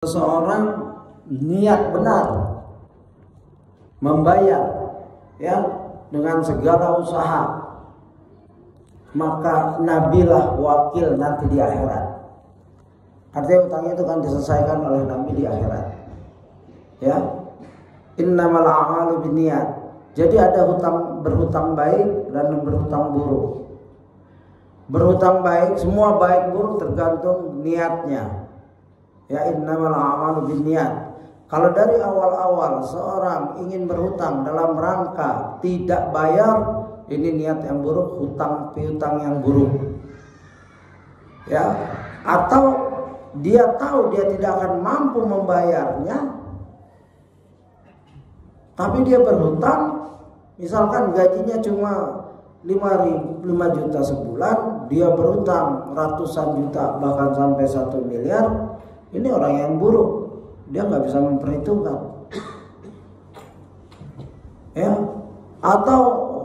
Seseorang niat benar membayar ya dengan segala usaha, maka nabilah wakil nanti di akhirat. Artinya utangnya itu kan diselesaikan oleh nabi di akhirat. Ya, innamal a'malu binniyat. Jadi ada berhutang baik dan berhutang buruk. Berhutang baik, semua baik buruk tergantung niatnya. Ya, innamal a'malu binniyat. Kalau dari awal-awal seorang ingin berhutang dalam rangka tidak bayar, ini niat yang buruk, hutang piutang yang buruk. Ya, atau dia tahu dia tidak akan mampu membayarnya, tapi dia berhutang, misalkan gajinya cuma 5 juta sebulan, dia berhutang ratusan juta bahkan sampai 1 miliar. Ini orang yang buruk, dia nggak bisa memperhitungkan. Ya, atau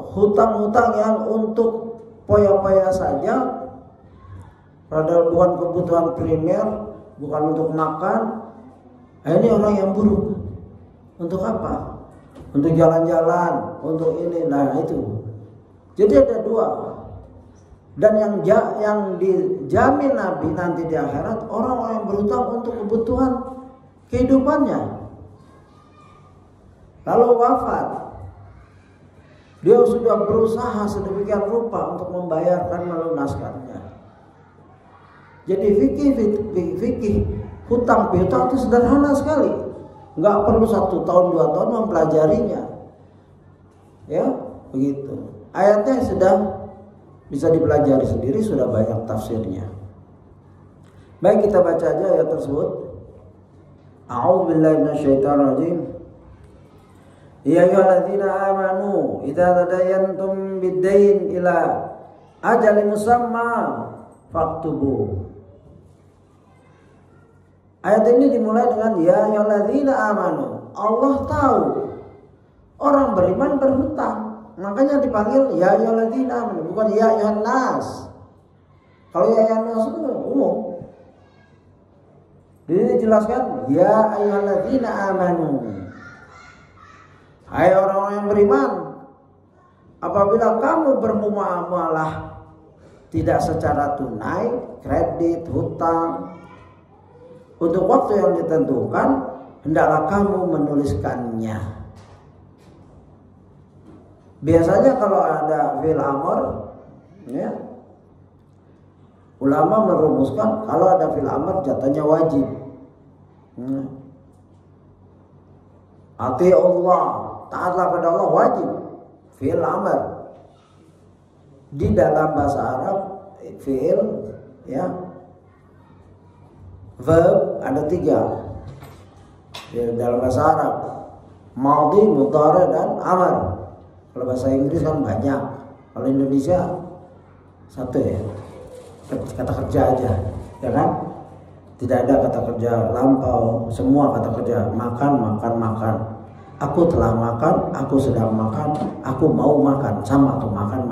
hutang-hutang yang untuk poya-poya saja, padahal bukan kebutuhan primer, bukan untuk makan. Ini orang yang buruk. Untuk apa? Untuk jalan-jalan, untuk ini, nah itu. Jadi ada dua. Dan yang dijamin Nabi nanti di akhirat, orang-orang yang berhutang untuk kebutuhan kehidupannya. Lalu wafat, dia sudah berusaha sedemikian rupa untuk membayarkan melunaskannya. Jadi fikih hutang piutang itu sederhana sekali, nggak perlu 1 tahun 2 tahun mempelajarinya. Ya, begitu. Ayatnya sudah bisa dipelajari sendiri, sudah banyak tafsirnya. Baik, kita baca aja ayat tersebut. A'udzubillahi minasyaitonirrajim. Ya ayyuhalladzina amanu idza tadayantum bid-dain ila ajalin musamma faktubu. Ayat ini dimulai dengan ya ayyuhalladzina amanu. Allah tahu orang beriman berhutang, makanya dipanggil ya ayyuhalladzina amanu, bukan ya ayyuhan nas. Kalau ya ayyuhan nas itu umum. Jadi dijelaskan ya ayyuhalladzina amanu. Hai orang-orang yang beriman, apabila kamu bermuamalah tidak secara tunai, kredit, hutang, untuk waktu yang ditentukan, hendaklah kamu menuliskannya. Biasanya kalau ada fi'il amr, ya, ulama merumuskan kalau ada fi'il amr jatuhnya wajib. Ati Allah, taatlah pada Allah, wajib. Fi'il amr. Di dalam bahasa Arab fi'il, ya, verb ada 3 di dalam bahasa Arab, madhi, mudhari, dan amr. Kalau bahasa Inggris kan banyak, kalau Indonesia 1 ya, kata kerja aja, ya kan? Tidak ada kata kerja lampau, semua kata kerja makan. Aku telah makan, aku sedang makan, aku mau makan, sama tuh makan.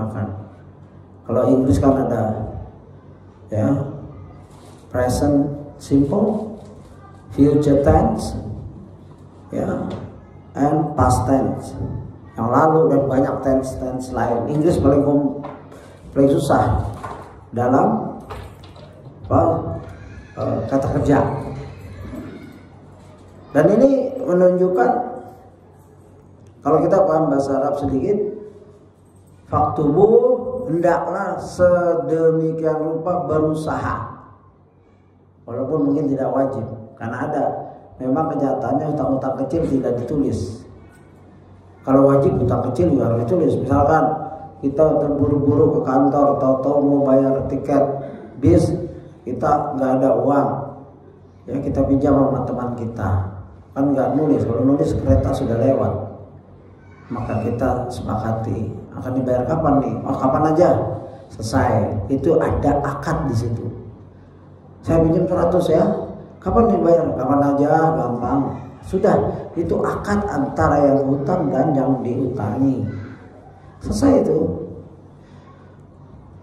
Kalau Inggris kan ada ya present simple, future tense, ya, and past tense. Yang lalu dan banyak tense lain. Inggris paling susah dalam kata kerja. Dan ini menunjukkan kalau kita paham bahasa Arab sedikit, faktubu, hendaklah sedemikian rupa berusaha. Walaupun mungkin tidak wajib, karena ada memang kenyataannya hutang-hutang kecil tidak ditulis. Kalau wajib hutang kecil juga harus ditulis. Misalkan kita terburu-buru ke kantor, tahu-tahu mau bayar tiket bis, kita nggak ada uang, ya kita pinjam sama teman kita, kan nggak nulis. Kalau nulis kereta sudah lewat, maka kita sepakati akan dibayar kapan nih? Oh, kapan aja, selesai. Itu ada akad di situ. Saya pinjam 100 ya, kapan dibayar? Kapan aja, gampang. Sudah, itu akad antara yang hutang dan yang dihutangi. Selesai itu.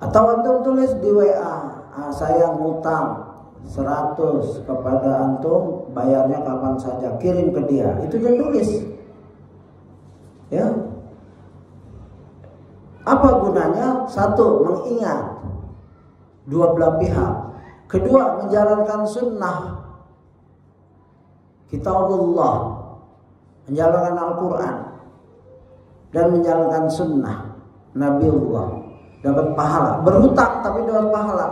Atau antum tulis di WA, saya ngutang 100 kepada antum bayarnya kapan saja, kirim ke dia. Itu dia tulis. Ya. Apa gunanya? Satu, mengingat dua belah pihak. Kedua, menjalankan sunnah kitabullah, menjalankan Al-Quran dan menjalankan sunnah Nabiullah. Dapat pahala, berhutang tapi dapat pahala.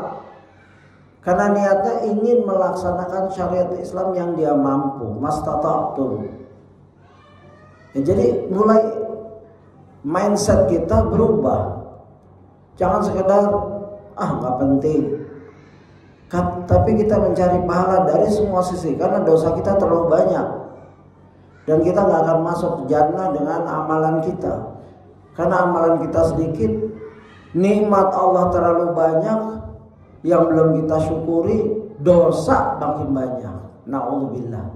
Karena niatnya ingin melaksanakan syariat Islam yang dia mampu, mastata'tum. Ya, jadi mulai mindset kita berubah. Jangan sekedar nggak penting. Tapi kita mencari pahala dari semua sisi, karena dosa kita terlalu banyak dan kita nggak akan masuk jannah dengan amalan kita. Karena amalan kita sedikit, nikmat Allah terlalu banyak yang belum kita syukuri, dosa makin banyak. Na'udzubillah.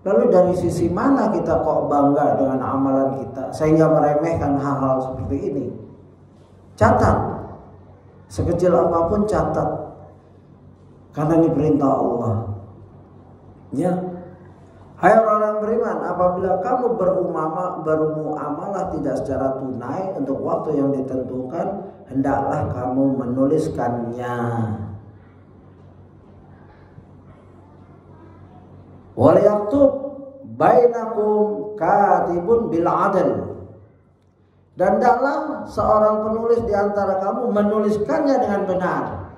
Lalu dari sisi mana kita kok bangga dengan amalan kita sehingga meremehkan hal-hal seperti ini? Catat, sekecil apapun catat, karena ini perintah Allah. Ya, hai orang beriman, apabila kamu bermuamalah tidak secara tunai untuk waktu yang ditentukan, hendaklah kamu menuliskannya. Wal yaktub bainakum katibun bil adl. Dan hendaklah seorang penulis di antara kamu menuliskannya dengan benar.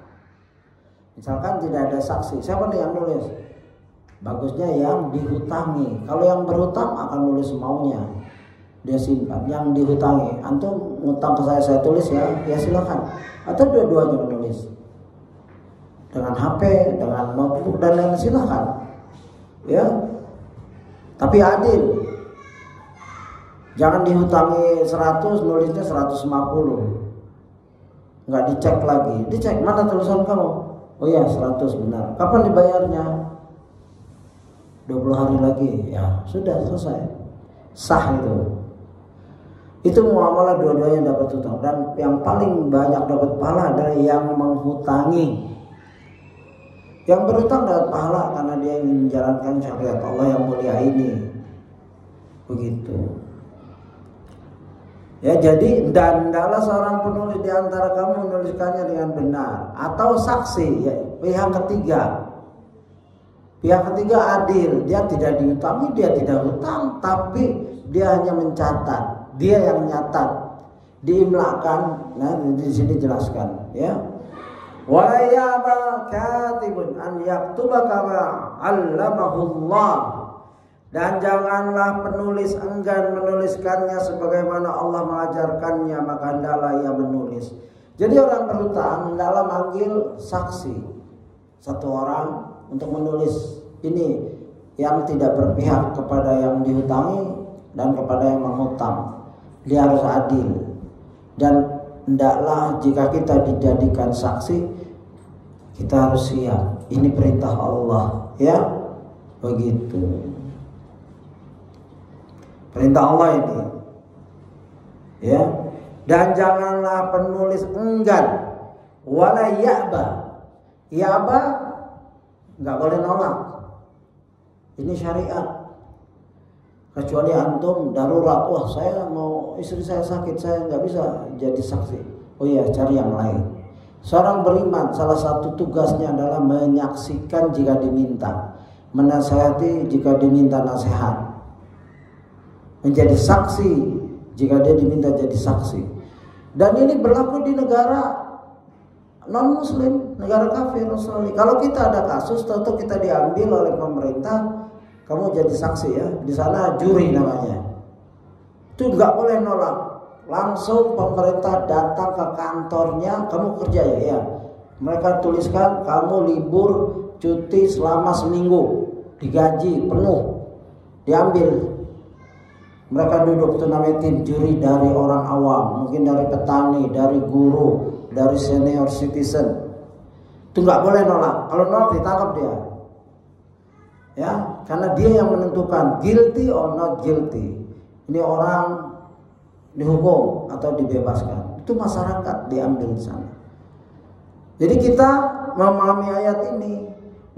Misalkan tidak ada saksi, siapa nih yang nulis? Bagusnya yang dihutangi. Kalau yang berhutang akan nulis maunya, dia simpan. Yang dihutangi, antum ngutang ke saya tulis ya silakan. Atau dua-duanya menulis dengan HP, dengan notebook dan lain silakan. Ya, tapi adil. Jangan dihutangi 100, nulisnya 150. Nggak dicek lagi. Dicek, mana tulisan kamu? Oh ya 100 benar. Kapan dibayarnya? 20 hari lagi. Ya sudah selesai. Sah itu. Itu muamalah dua-duanya dapat hutang. Dan yang paling banyak dapat pahala adalah yang menghutangi. Yang berhutang dapat pahala karena dia ingin menjalankan syariat Allah yang mulia ini. Begitu. Ya, jadi dan hendaklah seorang penulis di antara kamu menuliskannya dengan benar, atau saksi, ya, pihak ketiga. Pihak ketiga adil, dia tidak dihutangi, dia tidak hutang, tapi dia hanya mencatat, dia yang nyatat, diimlakan. Nah, di sini jelaskan, ya. Wa ya'ba katibun an yaktuba kama 'allamahullah. Dan janganlah penulis enggan menuliskannya sebagaimana Allah mengajarkannya, maka hendaklah ia menulis. Jadi orang berhutang hendaklah manggil saksi, satu orang untuk menulis ini yang tidak berpihak kepada yang dihutangi dan kepada yang menghutang. Dia harus adil. Dan hendaklah jika kita dijadikan saksi, kita harus siap. Ini perintah Allah, ya. Begitu. Perintah Allah ini, ya. Dan janganlah penulis enggan, wala ya'ba. Ya'ba nggak boleh nolak. Ini syariat. Kecuali antum darurat, wah saya mau istri saya sakit, saya nggak bisa jadi saksi. Oh iya, cari yang lain. Seorang beriman salah satu tugasnya adalah menyaksikan jika diminta, menasihati jika diminta nasihat, menjadi saksi jika dia diminta jadi saksi. Dan ini berlaku di negara non muslim, negara kafir Australia. Kalau kita ada kasus, tentu kita diambil oleh pemerintah, kamu jadi saksi ya, di sana juri namanya. Itu nggak boleh nolak. Langsung pemerintah datang ke kantornya, kamu kerja ya. Mereka tuliskan kamu libur cuti selama seminggu, digaji penuh, diambil. Mereka duduk, itu namanya tim juri dari orang awam, mungkin dari petani, dari guru, dari senior citizen. Itu nggak boleh nolak. Kalau nolak ditangkap dia. Ya, karena dia yang menentukan guilty or not guilty. Ini orang dihukum atau dibebaskan. Itu masyarakat diambil di sana. Jadi kita memahami ayat ini,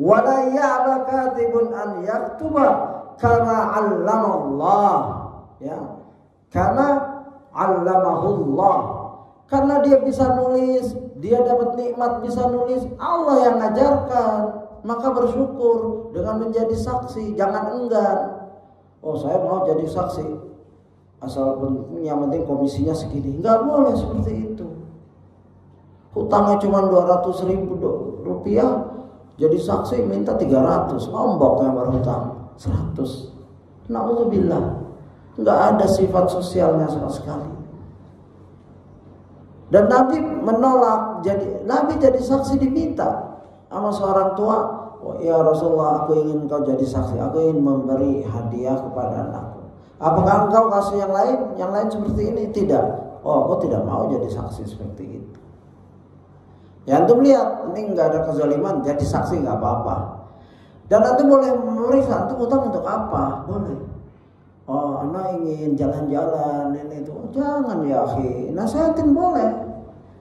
Wala ya'ba katibun an yaktuba kama 'allamallah. Ya. Karena 'allamahullah. Karena dia bisa nulis, dia dapat nikmat bisa nulis, Allah yang ngajarkan. Maka bersyukur dengan menjadi saksi, jangan enggan. Oh, saya mau jadi saksi, asal yang penting komisinya segini. Enggak boleh seperti itu. Hutangnya cuma 200.000 rupiah, jadi saksi minta 300, ombok yang berhutang 100. Na'udzubillah. Enggak ada sifat sosialnya sama sekali. Dan Nabi menolak, Nabi jadi saksi diminta sama seorang tua. Oh, ya Rasulullah, aku ingin kau jadi saksi, aku ingin memberi hadiah kepada anakku. Apakah engkau kasih yang lain? Yang lain seperti ini? Tidak. Oh, aku tidak mau jadi saksi seperti itu. Ya, antum lihat, ini nggak ada kezaliman, jadi saksi nggak apa-apa. Dan antum boleh memeriksa, antum utang untuk apa? Boleh. Oh, anak ingin jalan-jalan, ini itu. Jangan ya akhi, nasihatin boleh.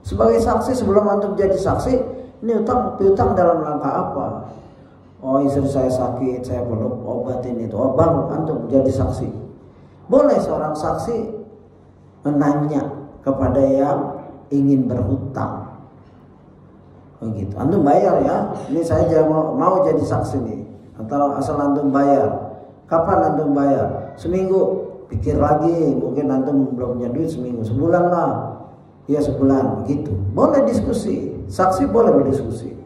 Sebagai saksi sebelum antum jadi saksi, ini piutang dalam rangka apa? Oh, istri saya sakit, saya perlu obatin itu. Oh, baru antum jadi saksi. Boleh seorang saksi menanya kepada yang ingin berhutang. Begitu. Antum bayar ya. Ini saya mau jadi saksi nih. Atau asal antum bayar. Kapan antum bayar? Seminggu. Pikir lagi, mungkin antum belum punya duit seminggu, sebulan lah. Ya sebulan, begitu. Boleh diskusi, saksi boleh berdiskusi.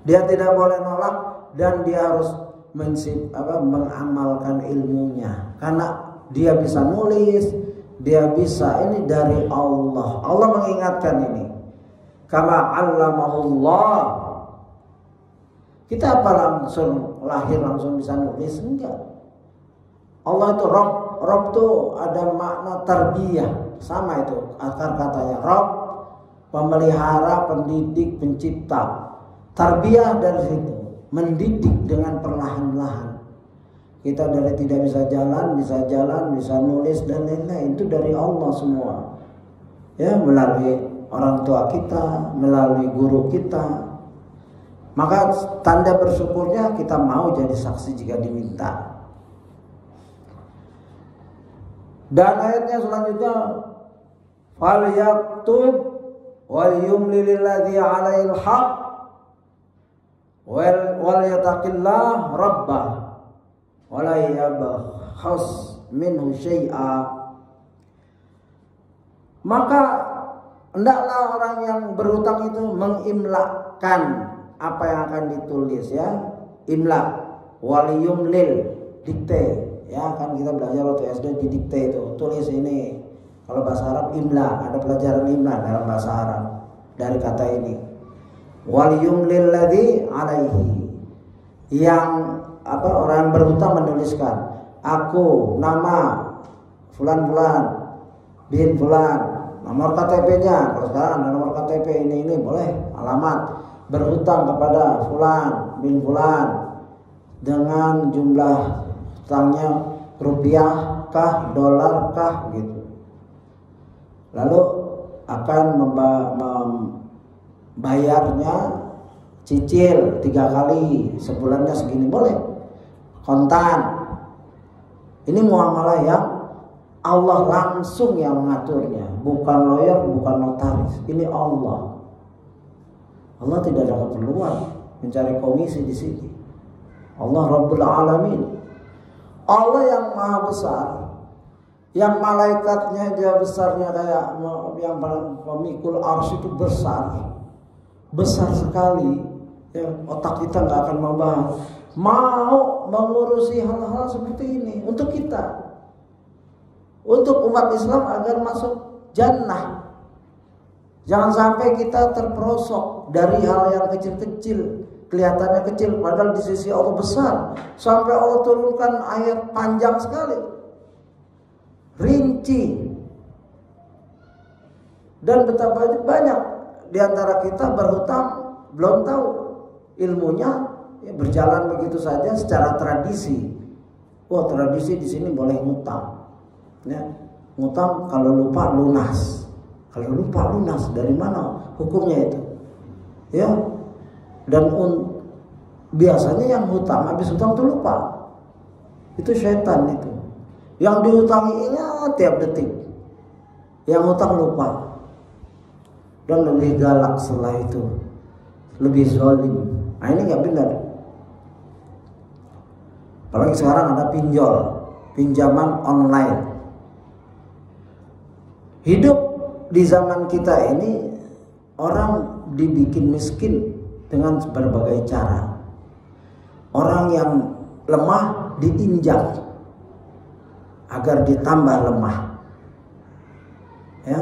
Dia tidak boleh nolak dan dia harus mengamalkan ilmunya. Karena dia bisa nulis, dia bisa, ini dari Allah. Allah mengingatkan ini. Kama 'allamahullah. Kita apa langsung lahir langsung bisa nulis? Enggak. Allah itu Rabb. Rabb itu ada makna tarbiyah. Sama itu akar katanya. Rabb, pemelihara, pendidik, pencipta. Tarbiyah dari situ, mendidik dengan perlahan-lahan. Kita dari tidak bisa jalan, bisa nulis dan lain-lain, itu dari Allah semua. Ya, melalui orang tua kita, melalui guru kita. Maka tanda bersyukurnya kita mau jadi saksi jika diminta. Dan ayatnya selanjutnya, fal yaktub wal yumli lilladzi 'alaihil haq wal yattaqillah rabbah wa la yabkhas minhu syai'a. Maka hendaklah orang yang berhutang itu mengimlakan apa yang akan ditulis, ya. Imla wal yumlil, dikte. Ya kan kita belajar waktu SD di dikte itu, tulis ini. Kalau bahasa Arab imla, ada pelajaran imla dalam bahasa Arab dari kata ini. Wal yumlil ladzi alaihi, yang orang berhutang menuliskan, aku nama fulan-fulan bin fulan, nomor KTP-nya. Kalau sekarang ada nomor KTP ini boleh, alamat, berhutang kepada fulan bin fulan dengan jumlah hutangnya rupiah kah, dolar kah, gitu. Lalu akan membayarnya cicil 3 kali, sebulannya segini, boleh. Kontan. Ini muamalah yang Allah langsung yang mengaturnya, bukan lawyer, bukan notaris. Ini Allah. Allah tidak ada keperluan mencari komisi di sini. Allah Rabbul Alamin. Allah yang maha besar, yang malaikatnya aja besarnya kayak yang pemikul arsy itu besar sekali. Ya, otak kita nggak akan membahas, mau mengurusi hal-hal seperti ini untuk kita, untuk umat Islam agar masuk jannah. Jangan sampai kita terperosok dari hal yang kecil-kecil. Kelihatannya kecil, padahal di sisi Allah besar. Sampai Allah turunkan ayat panjang sekali, rinci. Dan betapa banyak di antara kita berhutang belum tahu ilmunya, ya berjalan begitu saja secara tradisi. Wah, tradisi di sini boleh ngutang. Ya, ngutang kalau lupa lunas. Kalau lupa lunas, dari mana hukumnya itu? Ya. Dan Biasanya yang hutang habis hutang tuh lupa. Itu syaitan itu. Yang dihutangi ingat tiap detik. Yang hutang lupa. Dan lebih galak setelah itu. Lebih zalim. Nah ini nggak benar. Apalagi sekarang ada pinjol, pinjaman online. Hidup di zaman kita ini orang dibikin miskin dengan berbagai cara. Orang yang lemah diinjak agar ditambah lemah. Ya.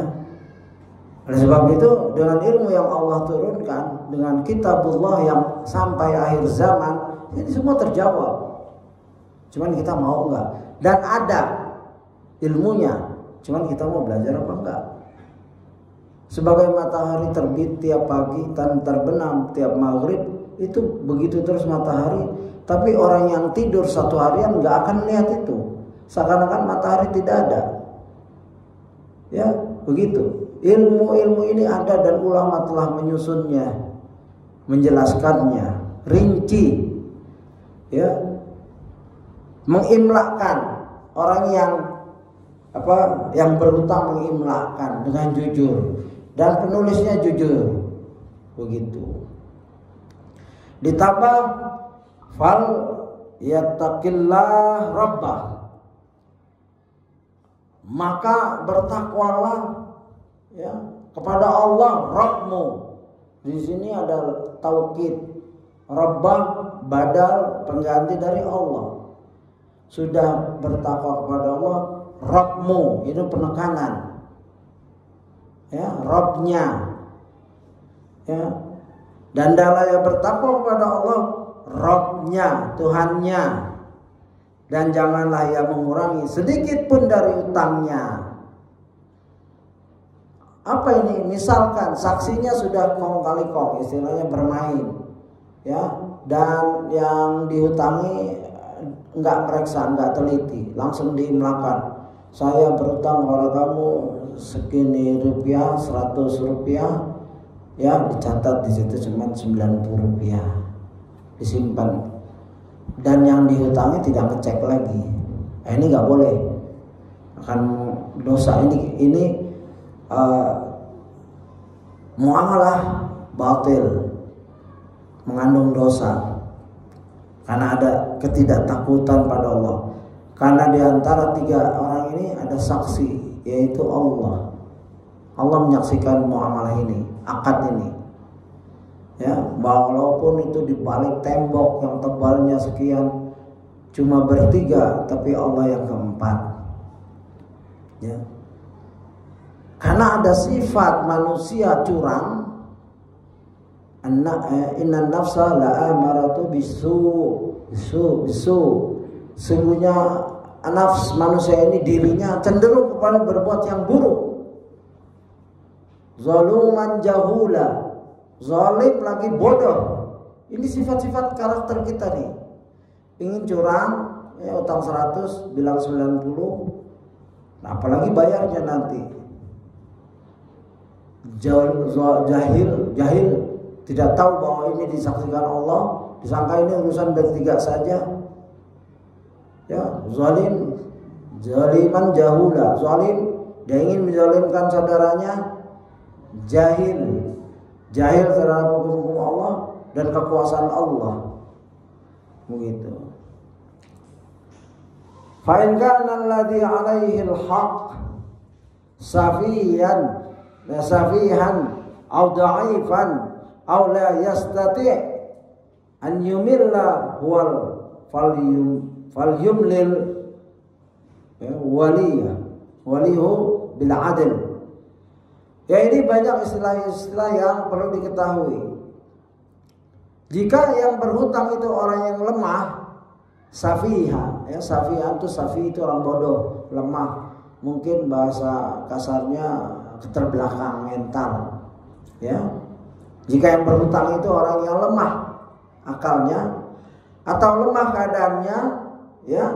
Oleh sebab itu dengan ilmu yang Allah turunkan, dengan kitabullah yang sampai akhir zaman, ini semua terjawab. Cuman kita mau enggak? Dan ada ilmunya, cuman kita mau belajar apa enggak? Sebagai matahari terbit tiap pagi dan terbenam tiap maghrib, itu begitu terus matahari. Tapi orang yang tidur satu harian enggak akan lihat itu. Seakan-akan matahari tidak ada. Ya, begitu. Ilmu-ilmu ini ada dan ulama telah menyusunnya, menjelaskannya, rinci. Ya. Mengimlakkan orang yang berhutang, mengimlakkan dengan jujur dan penulisnya jujur. Begitu. Ditambah fal yattaqillah rabbah, maka bertakwalah ya kepada Allah Rabbmu. Di sini ada taukid. Rabbah badal pengganti dari Allah. Sudah bertakwa kepada Allah Rabbmu, itu penekanan. Ya, Rabbnya. Ya. Dan hendaklah yang bertakwa kepada Allah Rabbnya, Tuhannya. Dan janganlah ia mengurangi sedikit pun dari utangnya. Apa ini? Misalkan saksinya sudah kong kali kong, istilahnya bermain, ya, dan yang dihutangi enggak mereksa, enggak teliti, langsung diimlakan. Saya berutang kepada kamu segini rupiah, 100 rupiah, ya, dicatat di situ cuma 90 rupiah, disimpan. Dan yang dihutangi tidak ngecek lagi. Ini nggak boleh, akan dosa. Ini muamalah batil, mengandung dosa, karena ada ketidaktakutan pada Allah. Karena di antara tiga orang ini ada saksi, yaitu Allah. Allah menyaksikan muamalah ini, akad ini. Ya, walaupun itu di balik tembok yang tebalnya sekian, cuma bertiga, tapi Allah yang keempat. Ya. Karena ada sifat manusia curang. Inna nafsa la'amaratu bisu. Sungguhnya nafs manusia ini dirinya cenderung kepada berbuat yang buruk. Zaluman jahula, zalim lagi bodoh. Ini sifat-sifat karakter kita nih. Ingin curang, ya utang 100 bilang 90. Nah, apalagi bayarnya nanti. Jahil tidak tahu bahwa ini disaksikan Allah, disangka ini urusan bertiga saja. Ya, zaliman jahula, zalim, dia ingin menzalimkan saudaranya. Jahil terhadap hukum Allah dan kekuasaan Allah. Begitu. Fa in kana alladhi 'alaihi al-haqq safihan aw da'ifan aw la yastati' an yumilla huwal falyumlil walihu bil 'adl. Ya, ini banyak istilah-istilah yang perlu diketahui. Jika yang berhutang itu orang yang lemah, safiha, ya, safihan itu safi itu orang bodoh, lemah. Mungkin bahasa kasarnya keterbelakang mental. Ya. Jika yang berhutang itu orang yang lemah akalnya atau lemah keadaannya, ya,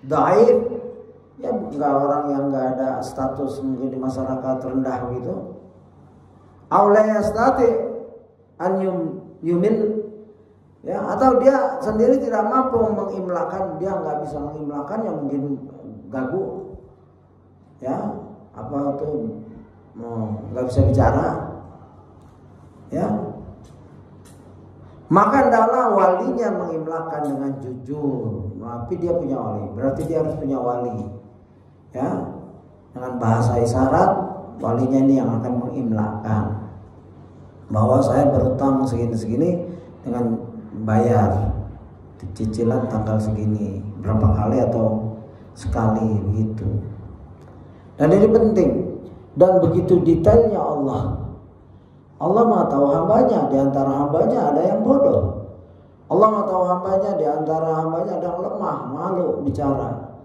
dhaif, ya, enggak, orang yang enggak ada status mungkin di masyarakat rendah gitu. Aula yastati an yumil, Ya, atau dia sendiri tidak mampu mengimlakan, dia nggak bisa mengimlakan, yang mungkin gagu, ya, apa tuh, nggak bisa bicara, ya. Maka hendaklah walinya mengimlakan dengan jujur. Tapi dia punya wali, berarti dia harus punya wali, ya. Dengan bahasa isyarat, walinya ini yang akan mengimlakan bahwa saya berutang segini-segini dengan bayar cicilan tanggal segini, berapa kali atau sekali begitu. Dan ini penting, dan begitu detailnya Allah. Allah mengetahui hambanya, di antara hambanya ada yang bodoh. Allah mengetahui hambanya, di antara hambanya ada yang lemah, malu bicara,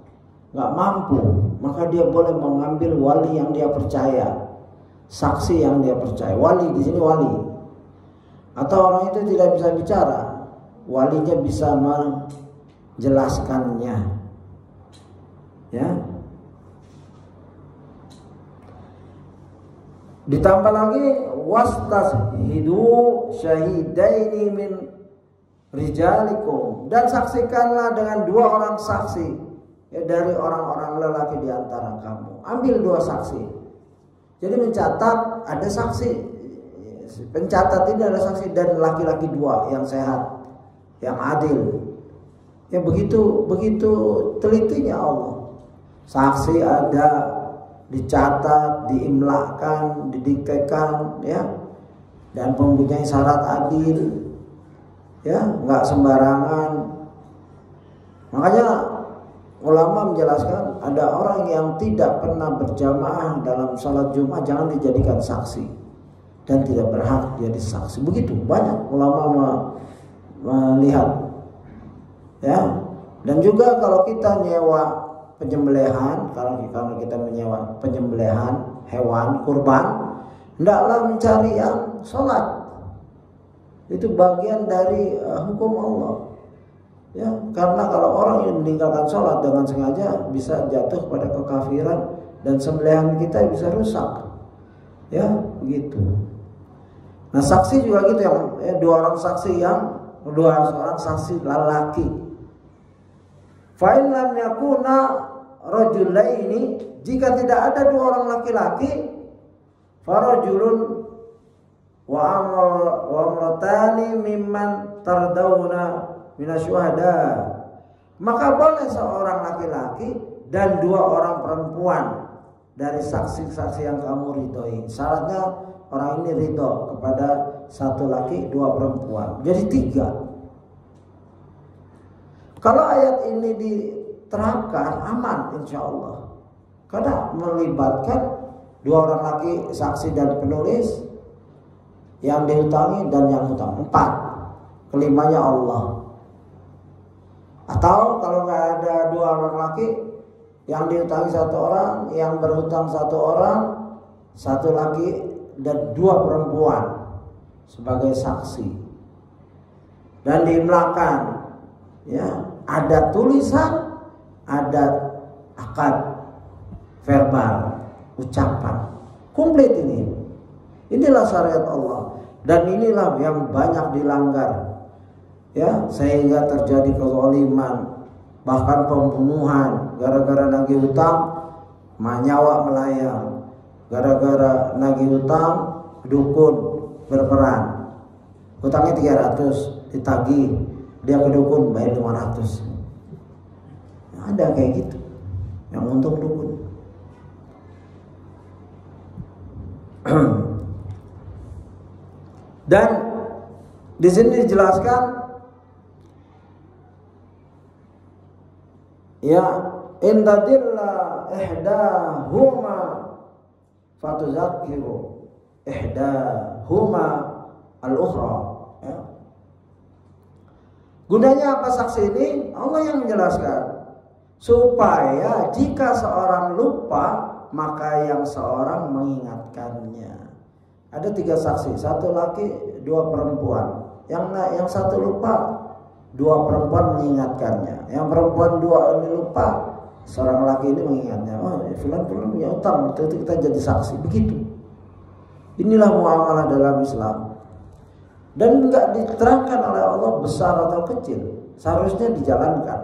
nggak mampu. Maka dia boleh mengambil wali yang dia percaya, saksi yang dia percaya. Wali di sini wali. Atau orang itu tidak bisa bicara, walinya bisa menjelaskannya, ya. Ditambah lagi wastashhidu syahidaini min rijalikum, dan saksikanlah dengan 2 orang saksi, ya, dari orang-orang lelaki di antara kamu. Ambil 2 saksi. Jadi mencatat ada saksi, pencatat ini ada saksi, dan laki-laki 2 yang sehat, yang adil. Ya, begitu telitinya Allah. Saksi ada, dicatat, diimlakan, didiktekan, ya, dan mempunyai syarat adil, ya, nggak sembarangan. Makanya ulama menjelaskan, ada orang yang tidak pernah berjamaah dalam salat Jumat jangan dijadikan saksi dan tidak berhak jadi saksi. Begitu banyak ulama melihat, ya. Dan juga kalau kita nyewa penyembelihan, kalau kita menyewa penyembelihan hewan kurban, hendaklah mencari yang sholat. Itu bagian dari hukum Allah, ya. Karena kalau orang yang meninggalkan sholat dengan sengaja bisa jatuh pada kekafiran dan sembelihan kita bisa rusak, ya, begitu. Nah, saksi juga gitu, yang 2 orang saksi, yang 2 orang saksi lelaki. Fa'in lam yakuna rajulaini, jika tidak ada 2 orang laki-laki, farajulun wa amratani mimman tardawna minasyuhada, maka boleh seorang laki-laki dan 2 orang perempuan dari saksi-saksi yang kamu ridhoi. Syaratnya orang ini ridho kepada 1 laki 2 perempuan, jadi 3. Kalau ayat ini diterapkan aman insya Allah, karena melibatkan 2 orang laki saksi dan penulis, yang dihutangi dan yang hutang, 4. Kelimanya Allah. Atau kalau nggak ada 2 orang laki, yang dihutangi 1 orang, yang berhutang 1 orang, 1 laki dan 2 perempuan sebagai saksi, dan diimlakan, ya, ada tulisan, ada akad verbal, ucapan, komplit ini. Inilah syariat Allah, dan inilah yang banyak dilanggar, ya, sehingga terjadi kezaliman, bahkan pembunuhan gara-gara nagih utang, nyawa melayang. Gara-gara nagih utang, dukun berperan, hutangnya 300, ditagih, dia ke dukun bayar 500. Ada kayak gitu, yang untung dukun. Dan di sini dijelaskan, ya, indadilla ihdahuma fatuzakkiru ihdahuma al-ukhra, ya. Gunanya apa saksi ini? Allah yang menjelaskan, supaya jika seorang lupa, maka yang seorang mengingatkannya. Ada 3 saksi, 1 laki 2 perempuan. Yang 1 lupa, 2 perempuan mengingatkannya. Yang perempuan 2 ini lupa, seorang laki ini mengingatnya. Oh, fulan punya utang, itu kita jadi saksi. Begitu. Inilah muamalah dalam Islam. dan nggak diterangkan oleh Allah besar atau kecil, seharusnya dijalankan.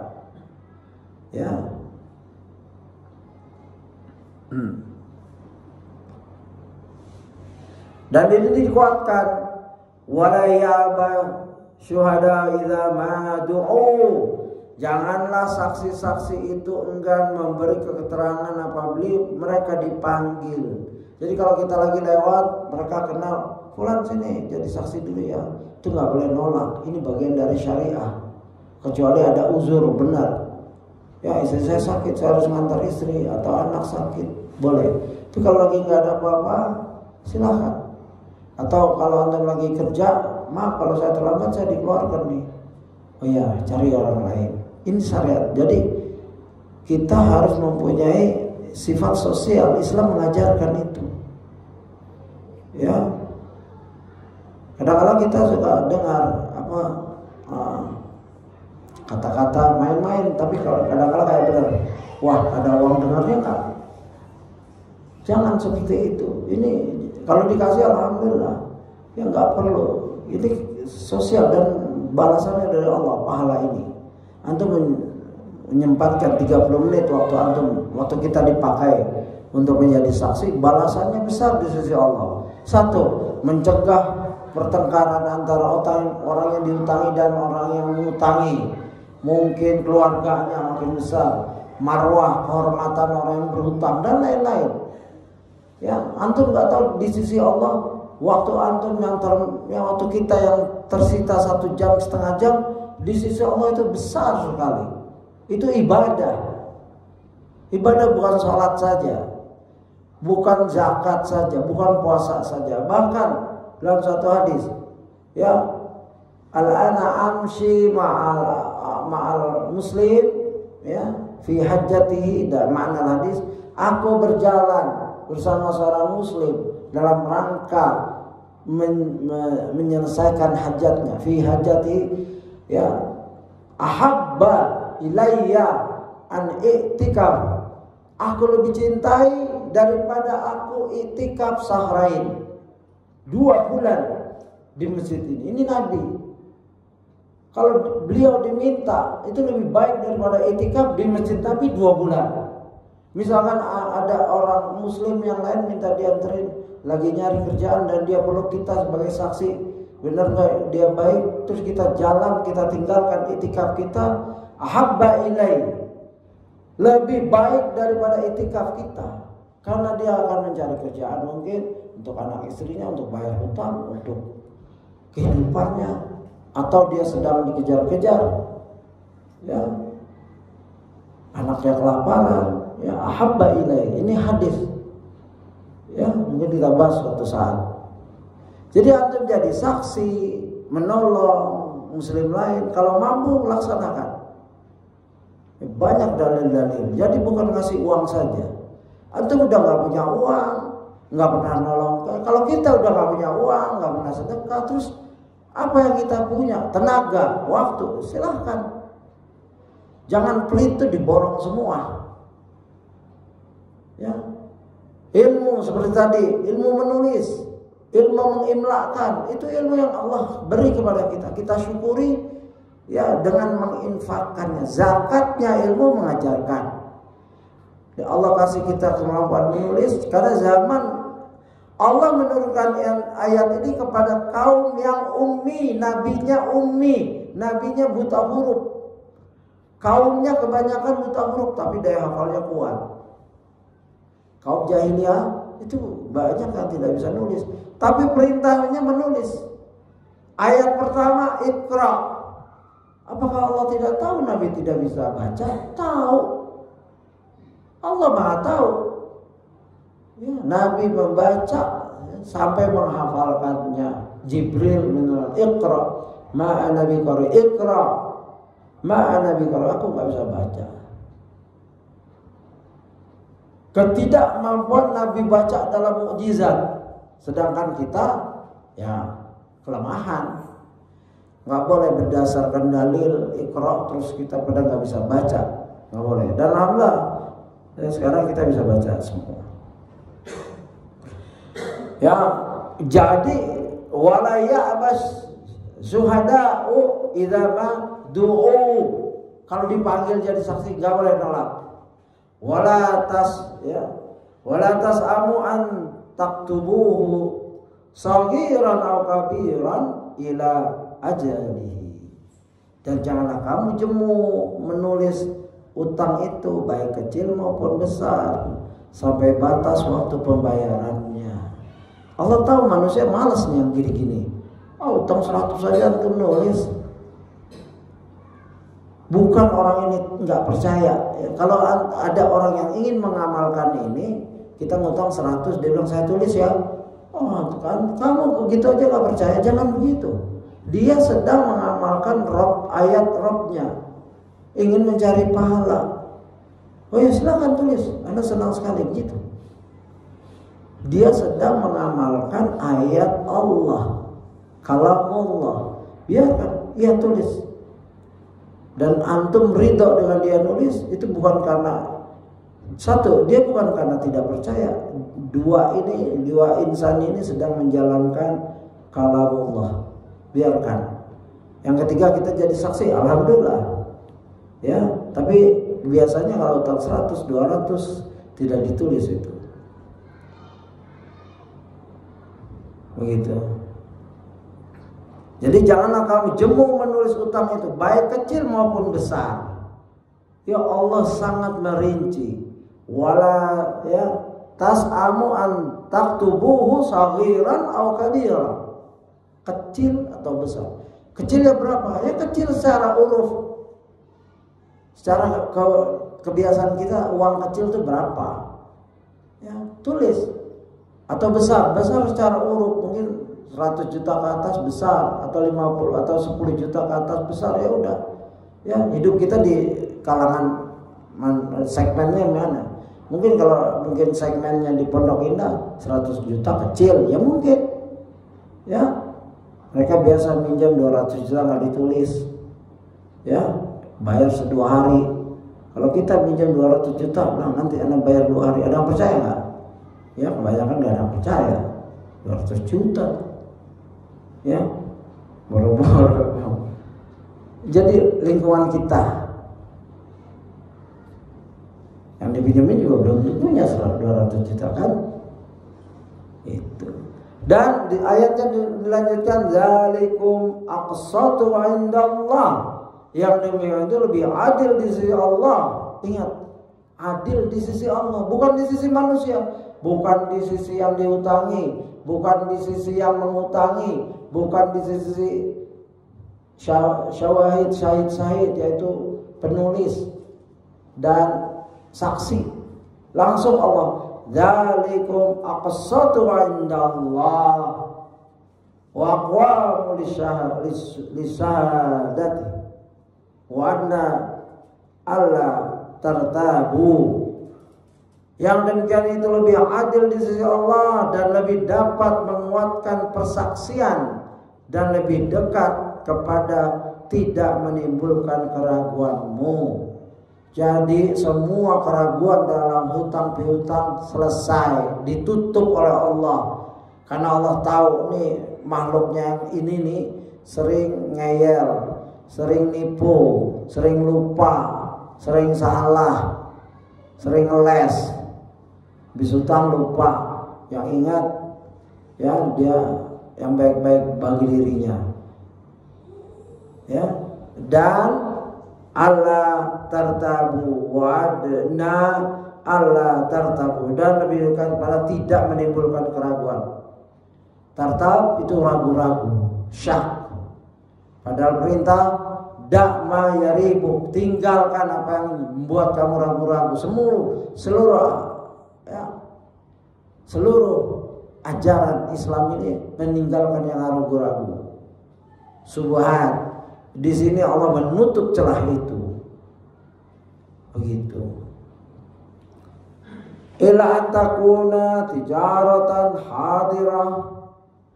Ya. Dan ini dikuatkan, wala ya'ba syuhada idza ma du'u. Janganlah saksi-saksi itu enggan memberi keterangan apabila mereka dipanggil. Jadi kalau kita lagi lewat, mereka kenal, fulan sini jadi saksi dulu ya. Itu nggak boleh nolak. Ini bagian dari syariah. Kecuali ada uzur benar. Ya, istri saya sakit, saya harus ngantar istri, atau anak sakit, boleh. Tapi kalau lagi nggak ada apa-apa, silakan. Atau kalau antum lagi kerja, maaf kalau saya terlambat, saya dikeluarkan nih. Oh ya, cari orang lain. Ini syariat. Jadi kita harus mempunyai sifat sosial. Islam mengajarkan itu. Ya. Kadang-kadang kita suka dengar kata-kata main-main, tapi kalau kadang-kadang kayak benar, wah ada uang dengarnya nggak? Jangan seperti itu. Ini kalau dikasih alhamdulillah, ya nggak perlu. Ini sosial dan balasannya dari Allah, pahala ini. Antum menyempatkan 30 menit waktu kita dipakai untuk menjadi saksi, balasannya besar di sisi Allah. Satu, mencegah pertengkaran antara orang yang diutangi dan orang yang mengutangi. Mungkin keluarganya makin besar, marwah, kehormatan orang yang berhutang dan lain-lain. Ya, antum nggak tahu di sisi Allah waktu antum waktu kita yang tersita 1 jam, setengah jam, di sisi Allah itu besar sekali. Itu ibadah. Ibadah bukan sholat saja, bukan zakat saja, bukan puasa saja. Bahkan dalam satu hadis, ya, al-ana amshi ma'al muslim, ya, fi hajjatihi, dan makna hadis, aku berjalan bersama seorang muslim dalam rangka menyelesaikan hajatnya, fi hajati, ya, ahabba ilayya an i'tikaf, aku lebih cintai daripada aku i'tikaf sahrain, 2 bulan di masjid ini. Ini Nabi. Kalau beliau diminta, itu lebih baik daripada i'tikaf di masjid Nabi 2 bulan. Misalkan ada orang muslim yang lain minta dianterin, lagi nyari kerjaan dan dia peluk kita sebagai saksi, benar nggak dia baik, terus kita jalan, kita tinggalkan i'tikaf kita, ahabba ilai, lebih baik daripada i'tikaf kita, karena dia akan mencari kerjaan mungkin untuk anak istrinya, untuk bayar hutang, untuk kehidupannya, atau dia sedang dikejar-kejar, ya, anaknya kelaparan, ya, ahabba ilai. Ini hadis, ya, mungkin kita bahas suatu saat. Jadi antum jadi saksi, menolong muslim lain, kalau mampu laksanakan. Banyak dalil-dalil. Jadi bukan ngasih uang saja. Antum udah nggak punya uang, nggak pernah nolong. Kalau kita udah nggak punya uang, nggak pernah sedekah, terus apa yang kita punya? Tenaga, waktu, silahkan. Jangan pelit itu diborong semua. Ya, ilmu seperti tadi, ilmu menulis, ilmu mengimlakan, itu ilmu yang Allah beri kepada kita. Kita syukuri, ya, dengan menginfakkannya. Zakatnya ilmu mengajarkan. Ya, Allah kasih kita kemampuan menulis karena zaman Allah menurunkan ayat ini kepada kaum yang ummi, nabinya buta huruf. Kaumnya kebanyakan buta huruf tapi daya hafalnya kuat. Kaum jahiliyah itu banyak yang tidak bisa nulis, tapi perintahnya menulis. Ayat pertama Iqra. Apakah Allah tidak tahu Nabi tidak bisa baca? Tahu. Allah Maha tahu. Ya, Nabi membaca sampai menghafalkannya. Jibril menerang, Iqra ma ana biqari, Iqra ma ana biqari, aku nggak bisa baca. Ketidakmampuan Nabi baca dalam mukjizat, sedangkan kita, ya, kelemahan. Nggak boleh berdasarkan dalil Iqra terus kita pada nggak bisa baca, nggak boleh. Dan alhamdulillah sekarang kita bisa baca semua. Ya, jadi wala ya'bas Syuhada'u idza ma du'u. Kalau dipanggil jadi saksi enggak boleh nolak. Wala tas'amu an taktubuhu saghiran aw kabiran ila ajalihi. Dan janganlah kamu jemu menulis utang itu baik kecil maupun besar sampai batas waktu pembayarannya. Allah tahu manusia malas nih yang gini-gini. Utang 100 saja antum nulis. Bukan orang ini nggak percaya. Kalau ada orang yang ingin mengamalkan ini, kita ngutang 100, dia bilang saya tulis ya. Kan kamu begitu aja nggak percaya, jangan begitu. Dia sedang mengamalkan ayat Robnya, ingin mencari pahala. Oh ya silakan tulis, Anda senang sekali begitu. Dia sedang mengamalkan ayat Allah, kalamullah. Biarkan, ia tulis. Dan antum ridho dengan dia nulis, itu bukan karena satu, dia bukan karena tidak percaya. Dua insan ini sedang menjalankan kalamullah. Biarkan. Yang ketiga kita jadi saksi, alhamdulillah. Ya, tapi biasanya kalau utang 100, 200 tidak ditulis itu. Begitu. Jadi janganlah kamu jemu menulis utang itu baik kecil maupun besar. Ya Allah sangat merinci. Wala ya tas'amu an taktubuhu saghiran aw kabiran. Kecil atau besar. Kecilnya berapa? Ya kecil secara uruf. Secara kebiasaan kita uang kecil itu berapa? Ya, tulis. Atau besar secara uruf mungkin 100 juta ke atas besar, atau 50 atau 10 juta ke atas besar, ya udah. Ya, hidup kita di kalangan segmennya mana? Mungkin kalau segmennya di Pondok Indah 100 juta kecil, ya mungkin. Ya. Mereka biasa minjam 200 juta nggak ditulis. Ya, bayar 2 hari. Kalau kita minjam 200 juta, nah nanti Anda bayar 2 hari. Ada yang percaya nggak? Ya, kebanyakan nggak ada yang percaya. 200 juta. Ya, boro-boro. Jadi lingkungan kita yang dipinjemin juga belum tentunya 200 juta kan? Itu. Dan di ayatnya dilanjutkan zalikum aqsatu 'indallah. Yang demikian itu lebih adil di sisi Allah. Ingat, adil di sisi Allah, bukan di sisi manusia, bukan di sisi yang diutangi, bukan di sisi yang mengutangi, bukan di sisi syahid yaitu penulis dan saksi. Langsung Allah, dzalikum aqsatu 'indallah wa aqwamu lisyahadati wa anna alla tartabu. Yang demikian itu lebih adil di sisi Allah dan lebih dapat menguatkan persaksian dan lebih dekat kepada tidak menimbulkan keraguanmu. Jadi semua keraguan dalam hutang piutang selesai, ditutup oleh Allah. Karena Allah tahu nih makhluknya ini nih sering ngeyel, sering nipu, sering lupa, sering salah, sering les. Habis hutang lupa, yang ingat ya dia yang baik-baik bagi dirinya. Ya, dan Allah tartabu wadna Allah tartabu, dan lebih dekat pada tidak menimbulkan keraguan. Tartab itu ragu-ragu, syak. Padahal perintah dakma yaribu, tinggalkan apa yang membuat kamu ragu-ragu. Seluruh ajaran Islam ini meninggalkan yang ragu-ragu. Subhan. Di sini Allah menutup celah itu. Begitu. Ila antakuna tijaratan hadirah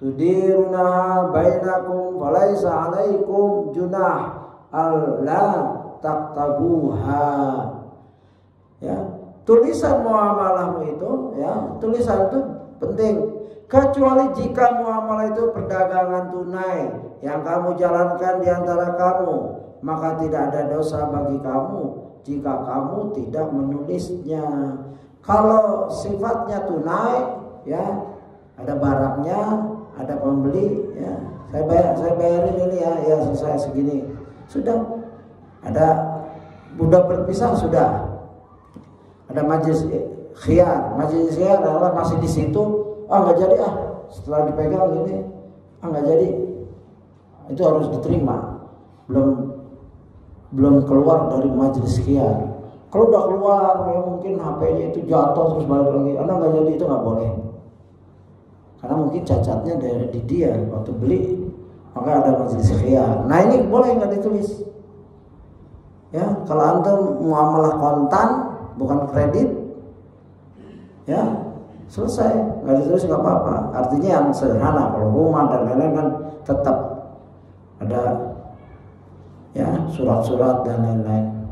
tudirunaha bainakum walaysa alaikum junah alla taktabuha. Ya, tulisan muamalahmu itu, ya, tulisan itu penting. Kecuali jika muamalah itu perdagangan tunai yang kamu jalankan di antara kamu, maka tidak ada dosa bagi kamu jika kamu tidak menulisnya. Kalau sifatnya tunai, ya ada barangnya, ada pembeli, ya saya bayarin ini ya selesai segini, sudah. Ada budak berpisah, sudah. Ada majlis khiyar adalah masih di situ, nggak jadi setelah dipegang gini, nggak jadi, itu harus diterima, belum keluar dari majlis khiyar. Kalau udah keluar, ya mungkin HP-nya itu jatuh terus balik lagi, nggak jadi, itu nggak boleh, karena mungkin cacatnya di dia waktu beli, maka ada majlis khiyar. Nah ini boleh nggak ditulis. Ya, kalau antum muamalah kontan bukan kredit, ya selesai, nggak ditulis nggak apa-apa. Artinya yang sederhana, kalau rumah dan lain-lain kan tetap ada ya surat-surat dan lain-lain.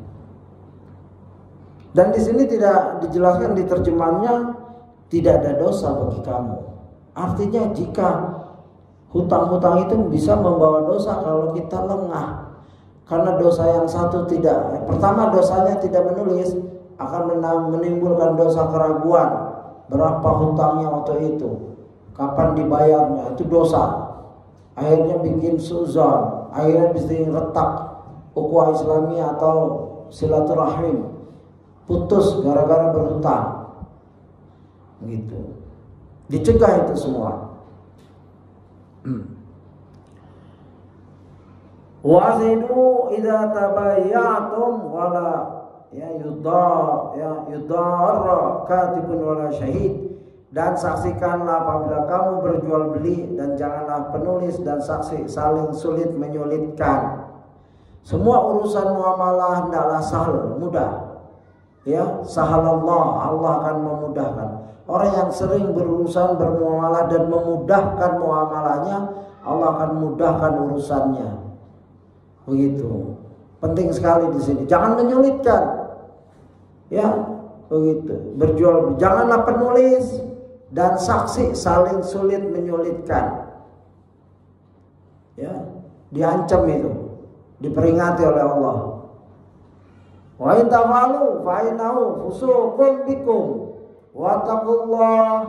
Dan di sini tidak dijelaskan di terjemahannya tidak ada dosa bagi kamu. Artinya jika hutang-hutang itu bisa membawa dosa kalau kita lengah. Karena dosa yang satu tidak, pertama dosanya tidak menulis akan menimbulkan dosa keraguan. Berapa hutangnya waktu itu, kapan dibayarnya, itu dosa. Akhirnya bikin suzon, akhirnya bikin retak ukhuwah Islamiyah atau silaturahim, putus gara-gara berhutang. Gitu. Dicegah itu semua. Wazinu idza tabayyatum wala yudar katibun wala syahid, dan saksikanlah apabila kamu berjual beli, dan janganlah penulis dan saksi saling sulit menyulitkan. Semua urusan muamalah hendaklah sahal, mudah. Ya, sahalallah, Allah akan memudahkan. Orang yang sering berurusan bermuamalah dan memudahkan muamalahnya, Allah akan mudahkan urusannya. Begitu. Penting sekali di sini. Jangan menyulitkan. Ya, begitu. Berjual, janganlah penulis dan saksi saling sulit menyulitkan. Ya, diancam itu. Diperingati oleh Allah. Wa in tafalu fa innahu fusuqun bikum wa taqullah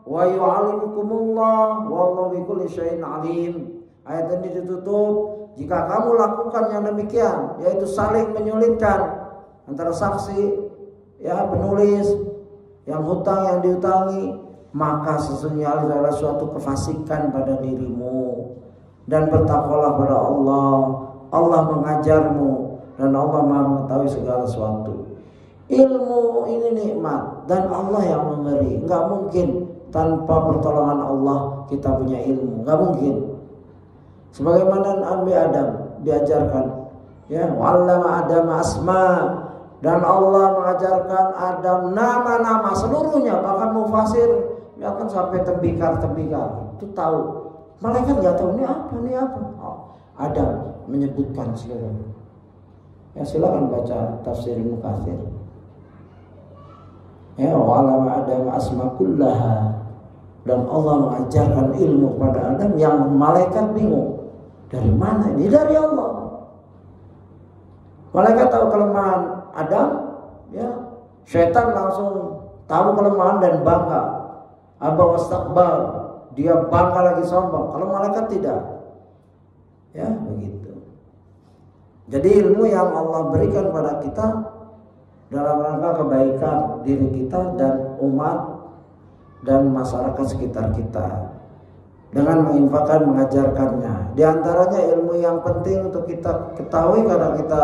wa yu'allimukumullah wallahu bikulli syai'in alim. Ayat ini ditutup. Jika kamu lakukan yang demikian, yaitu saling menyulitkan antara saksi, ya penulis, yang hutang yang diutangi, maka sesungguhnya adalah suatu kefasikan pada dirimu. Dan bertakwalah pada Allah. Allah mengajarmu dan Allah Maha mengetahui segala sesuatu. Ilmu ini nikmat dan Allah yang memberi. Enggak mungkin tanpa pertolongan Allah kita punya ilmu, enggak mungkin. Sebagaimana Nabi Adam diajarkan, ya, wa'allama Adam asma, dan Allah mengajarkan Adam nama-nama seluruhnya, bahkan mufasir ya kan sampai tembikar-tembikar itu tahu. Malaikat nggak tahu ini apa. Adam menyebutkan seluruhnya. Ya silakan baca tafsir Ibnu Katsir. Ya, wa'allama Adam asma kullaha, dan Allah mengajarkan ilmu pada Adam yang malaikat bingung. Dari mana ini? Dari Allah. Malaikat tahu kelemahan Adam, ya. Syaitan langsung tahu kelemahan dan bangga. Aba wastakbar, dia bangga lagi sombong. Kalau malaikat tidak. Ya, begitu. Jadi ilmu yang Allah berikan pada kita dalam rangka kebaikan diri kita dan umat dan masyarakat sekitar kita. Dengan menginfakkan, mengajarkannya. Di antaranya ilmu yang penting untuk kita ketahui karena kita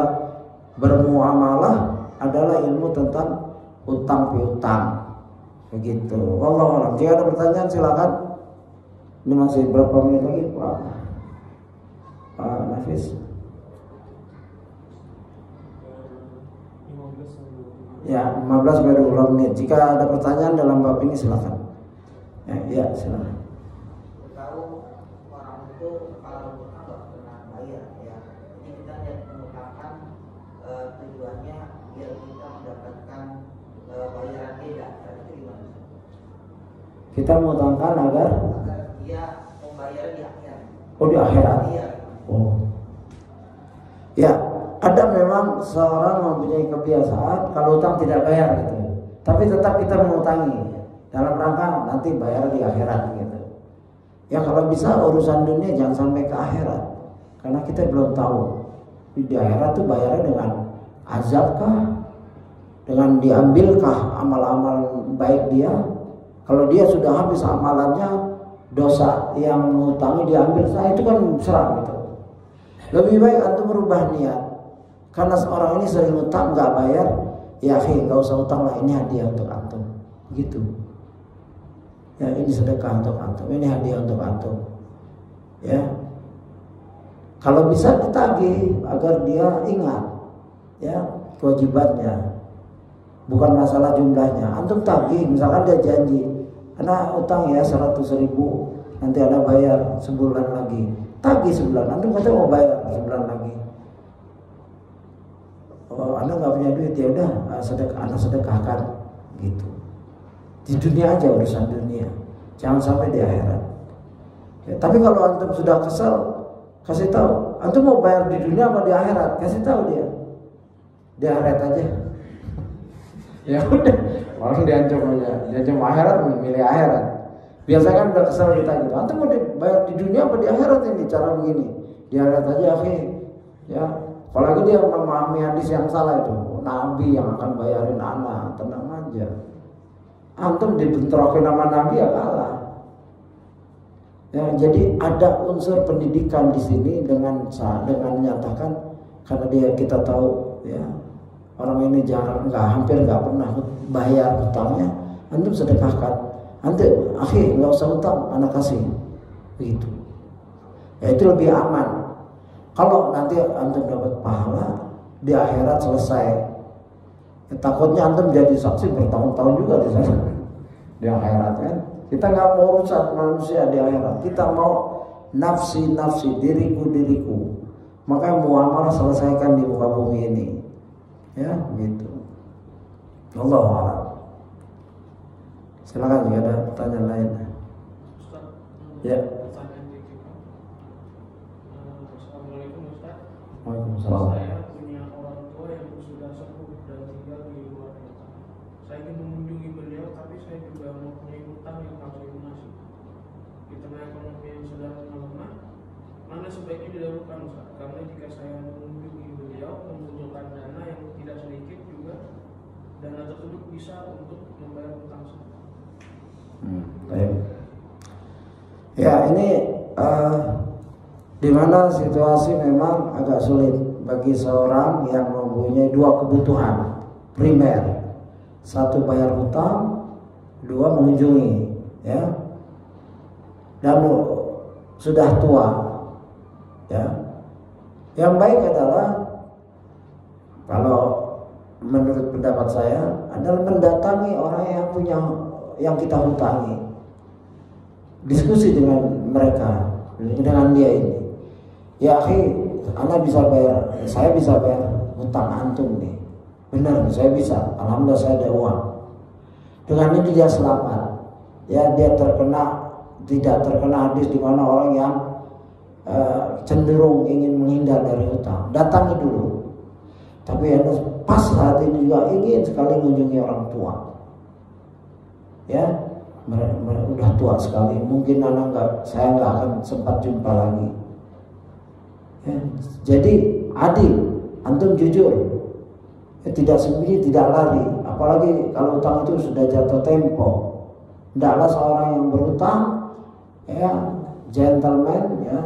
bermuamalah adalah ilmu tentang utang piutang. Begitu. Wallahu a'lam. Jika ada pertanyaan silakan. Ini masih berapa menit lagi, Pak Nafis? 15 sampai 20 menit. Jika ada pertanyaan dalam bab ini silakan. Ya, silakan. Kita mengutangkan agar dia membayar di akhirat. Oh, di akhirat. Iya. Oh. Ya, ada memang seorang mempunyai kebiasaan kalau utang tidak bayar gitu. Tapi tetap kita mengutangi dalam rangka nanti bayar di akhirat gitu. Ya kalau bisa urusan dunia jangan sampai ke akhirat. Karena kita belum tahu di akhirat tuh bayarnya dengan azabkah, dengan diambilkah amal-amal baik dia. Kalau dia sudah habis amalannya, dosa yang mengutangi diambil, saya itu kan serang gitu. Lebih baik antum merubah niat. Karena seorang ini sering utang nggak bayar, ya nggak usah utang lah, ini hadiah untuk antum, gitu. Ya ini sedekah untuk antum, ini hadiah untuk antum. Ya, kalau bisa ditagih agar dia ingat, ya kewajibannya. Bukan masalah jumlahnya. Antum tagih, misalkan dia janji, karena utang ya 100.000, nanti ada bayar sebulan lagi. Tagih sebulan, antum kata mau bayar sebulan lagi. Oh, anda nggak punya duit, ya udah anda sedekahkan, gitu. Di dunia aja, urusan dunia, jangan sampai di akhirat. Ya, tapi kalau antum sudah kesal, kasih tahu, antum mau bayar di dunia apa di akhirat, kasih tahu dia, di akhirat aja. Ya udah, orang diancam aja, diancam akhirat, memilih akhirat. Biasa kan udah kesal kita gitu, antum mau dibayar di dunia apa di akhirat ini cara begini, di akhirat aja, ya. Apalagi dia memahami hadis yang salah itu, Nabi yang akan bayarin anak, tenang aja. Antum dibentrokin nama Nabi ya kalah. Ya, jadi ada unsur pendidikan di sini dengan menyatakan, karena dia kita tahu ya orang ini hampir nggak pernah bayar hutangnya, antum sedekahkan, nanti nggak usah utang, anak kasih, begitu. Ya itu lebih aman. Kalau nanti antum dapat pahala di akhirat selesai, ya, takutnya antum jadi saksi bertahun-tahun juga di sana di akhirat kan. Kita nggak mau rusak manusia di akhirat, kita mau nafsi diriku. Maka muamalah selesaikan di muka bumi ini, ya gitu. Allahu a'lam. Silakan jika ada pertanyaan lain. Ya. Waalaikumsalam. Saya punya orang tua yang sudah sepuh dan tinggal di luar kota. Saya ingin mengunjungi beliau, tapi saya juga mempunyai hutang yang harus dilunasi. Di tengah ekonomi yang sedang melemah, mana sebaiknya didahulukan, Ustaz? Karena jika saya mengunjungi beliau, membutuhkan dana yang tidak sedikit juga, dana tersebut bisa untuk membayar hutang saya. Baik. Ya ini di mana situasi memang agak sulit bagi seorang yang mempunyai dua kebutuhan primer, satu bayar hutang, dua mengunjungi, ya, dan sudah tua, ya. Yang baik adalah kalau menurut pendapat saya adalah mendatangi orang yang kita hutangi, diskusi dengan mereka, dengan dia ini. Ya Anda bisa bayar, saya bisa bayar hutang antum nih. Benar, saya bisa. Alhamdulillah saya ada uang. Dengan ini dia selamat. Ya dia tidak terkena hadis di mana orang yang cenderung ingin menghindar dari hutang. Datangi dulu. Tapi Anda pas saat ini juga ingin sekali mengunjungi orang tua. Ya, mereka udah tua sekali. Mungkin saya nggak akan sempat jumpa lagi. Ya, jadi adil, antum jujur, ya, tidak sembunyi, tidak lari. Apalagi kalau utang itu sudah jatuh tempo. Tidaklah seorang yang berutang, ya gentleman, ya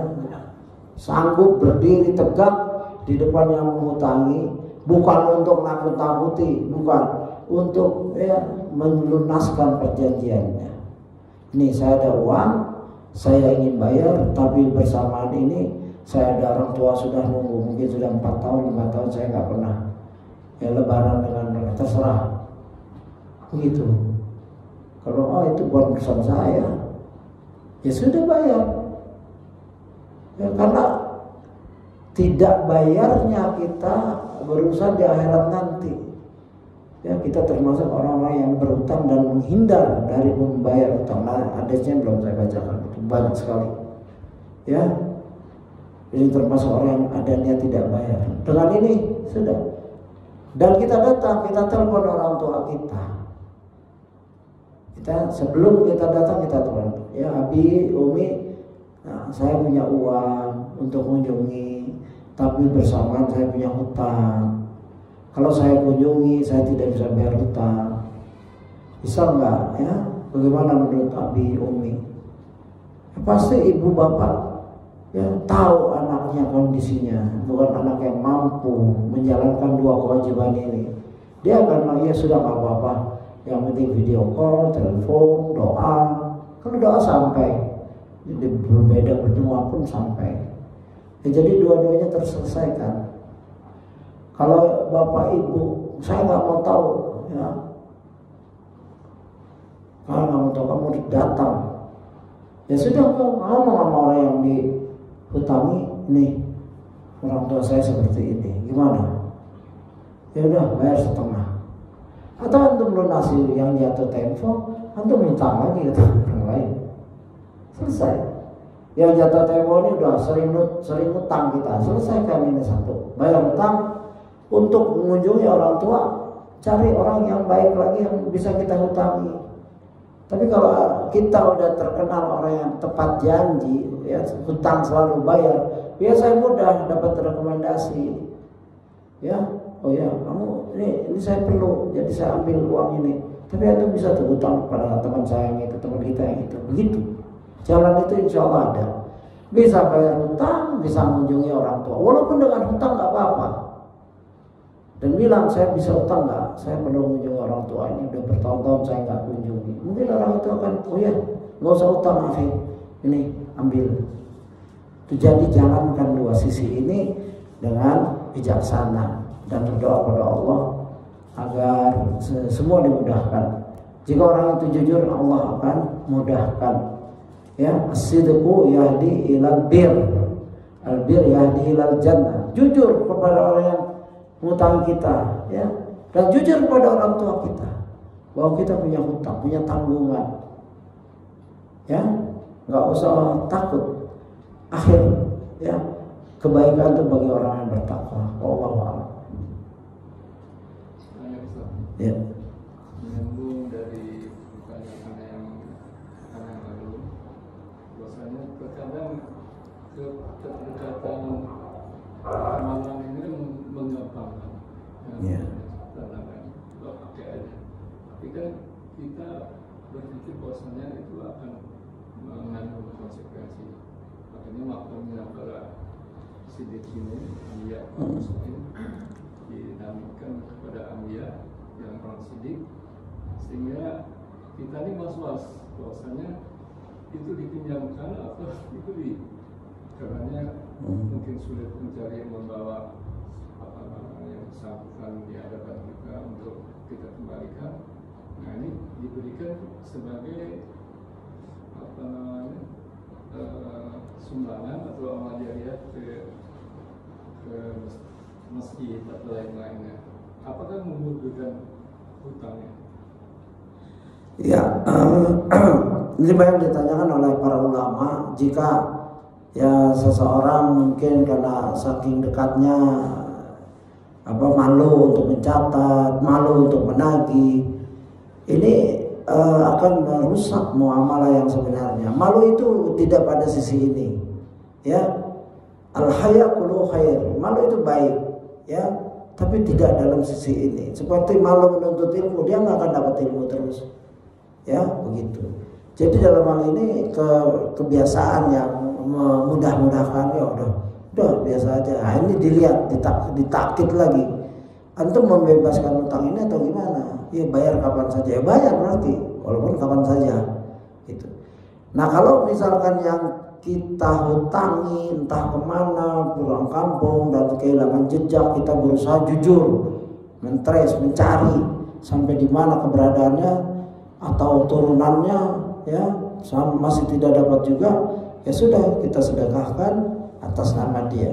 sanggup berdiri tegak di depan yang mengutangi, bukan untuk nakut-nakuti, bukan untuk ya melunaskan perjanjiannya. Ini saya ada uang, saya ingin bayar, tapi bersamaan ini saya ada orang tua sudah nunggu, mungkin sudah 4 tahun, 5 tahun saya nggak pernah ya lebaran dengan mereka, terserah, begitu. Kalau itu bukan urusan saya, ya sudah bayar. Ya, karena tidak bayarnya kita berurusan di akhirat nanti. Ya, kita termasuk orang-orang yang berhutang dan menghindar dari membayar hutang. Nah, hadisnya belum saya bacakan, itu banyak sekali. Ya, ini termasuk orang yang ada niat tidak bayar. Dengan ini sudah. Dan kita datang, kita telepon orang tua kita. Sebelum kita datang kita telepon, ya Abi, Umi, nah, saya punya uang untuk mengunjungi, tapi bersamaan saya punya hutang. Kalau saya kunjungi, saya tidak bisa bayar hutang. Bisa enggak? Ya, bagaimana menurut Abi, Umi? Ya, pasti ibu bapak ya tahu anaknya kondisinya, bukan anak yang mampu menjalankan dua kewajiban ini. Dia akan ya sudah nggak apa-apa. Yang penting video call, telepon, doa. Kalau doa sampai, jadi berbeda benua pun sampai. Ya, jadi dua-duanya terselesaikan. Kalau bapak ibu, saya nggak mau tahu, ya. Kalau nggak mau tahu, kamu datang. Ya sudah, ngomong sama orang yang dihutangi, nih orang tua saya seperti ini, gimana? Ya udah, bayar setengah. Atau antum lunasi yang jatuh tempo, antum minta lagi ke orang lain. Selesai. Yang jatuh tempo ini udah sering utang kita, selesaikan ini satu. Bayar utang. Untuk mengunjungi orang tua, cari orang yang baik lagi yang bisa kita hutangi. Tapi kalau kita udah terkenal orang yang tepat janji, ya hutang selalu bayar, biasanya mudah dapat rekomendasi. Ya, oh ya, kamu ini saya perlu, jadi saya ambil uang ini. Tapi itu bisa tuh hutang pada teman saya yang itu, teman kita yang itu. Begitu. Jalan itu insya Allah ada. Bisa bayar hutang, bisa mengunjungi orang tua. Walaupun dengan hutang nggak apa-apa. Dan bilang saya bisa utang nggak? Saya perlu mengunjungi orang tua ini, udah bertahun-tahun saya nggak kunjungi. Mungkin orang itu akan, oh ya, nggak usah utang, Afif. Ini ambil. Itu jadi jalankan dua sisi ini dengan bijaksana dan berdoa pada Allah agar semua dimudahkan. Jika orang itu jujur, Allah akan mudahkan. Ya, as-sidqu yahdi ilal bir, al-bir yahdi ilal jannah. Jujur kepada orang yang hutang kita, ya, dan jujur kepada orang tua kita bahwa kita punya hutang, punya tanggungan, ya, nggak usah takut. Akhir, ya, kebaikan itu bagi orang yang bertakwa. Wallahu a'lam. Ya. Menyambung dari pertanyaan yang lalu, bahwasanya terkadang kedekatan malam ini menggampangkan, Ya. pakai aja. Tapi kan kita berpikir bahwasanya itu akan mengandung konsekuensi. Makanya maklumnya para sidik ini, dia muslim dinamakan kepada Ambiya yang orang sidik, sehingga kita ini was-was bahwasanya itu dipinjamkan atau dibeli, karena mungkin sulit mencari membawa apa namanya yang bersangkutan di hadapan kita untuk kita kembalikan. Nah, ini diberikan sebagai apa namanya sumbangan atau amal jariah ke masjid atau lain-lainnya. Apakah menggugurkan hutangnya? Ya, ini banyak ditanyakan oleh para ulama. Jika ya seseorang mungkin karena saking dekatnya malu untuk mencatat, malu untuk menagih, ini akan merusak muamalah yang sebenarnya. Malu itu tidak pada sisi ini, ya. Al-haya kullu khair. Malu itu baik, ya, tapi tidak dalam sisi ini. Seperti malu menuntut ilmu, dia nggak akan dapat ilmu terus, ya, begitu. Jadi dalam hal ini kebiasaan yang mudah-mudahkan, ya udah biasa aja. Nah, ini dilihat, ditakit lagi. Antum membebaskan utang ini atau gimana? Ya bayar kapan saja. Ya bayar berarti, walaupun kapan saja, gitu. Nah, kalau misalkan yang kita hutangi entah kemana, pulang kampung dan kehilangan jejak, kita berusaha jujur, mentrace, mencari sampai di mana keberadaannya atau turunannya, ya, masih tidak dapat juga, ya sudah kita sedekahkan atas nama dia.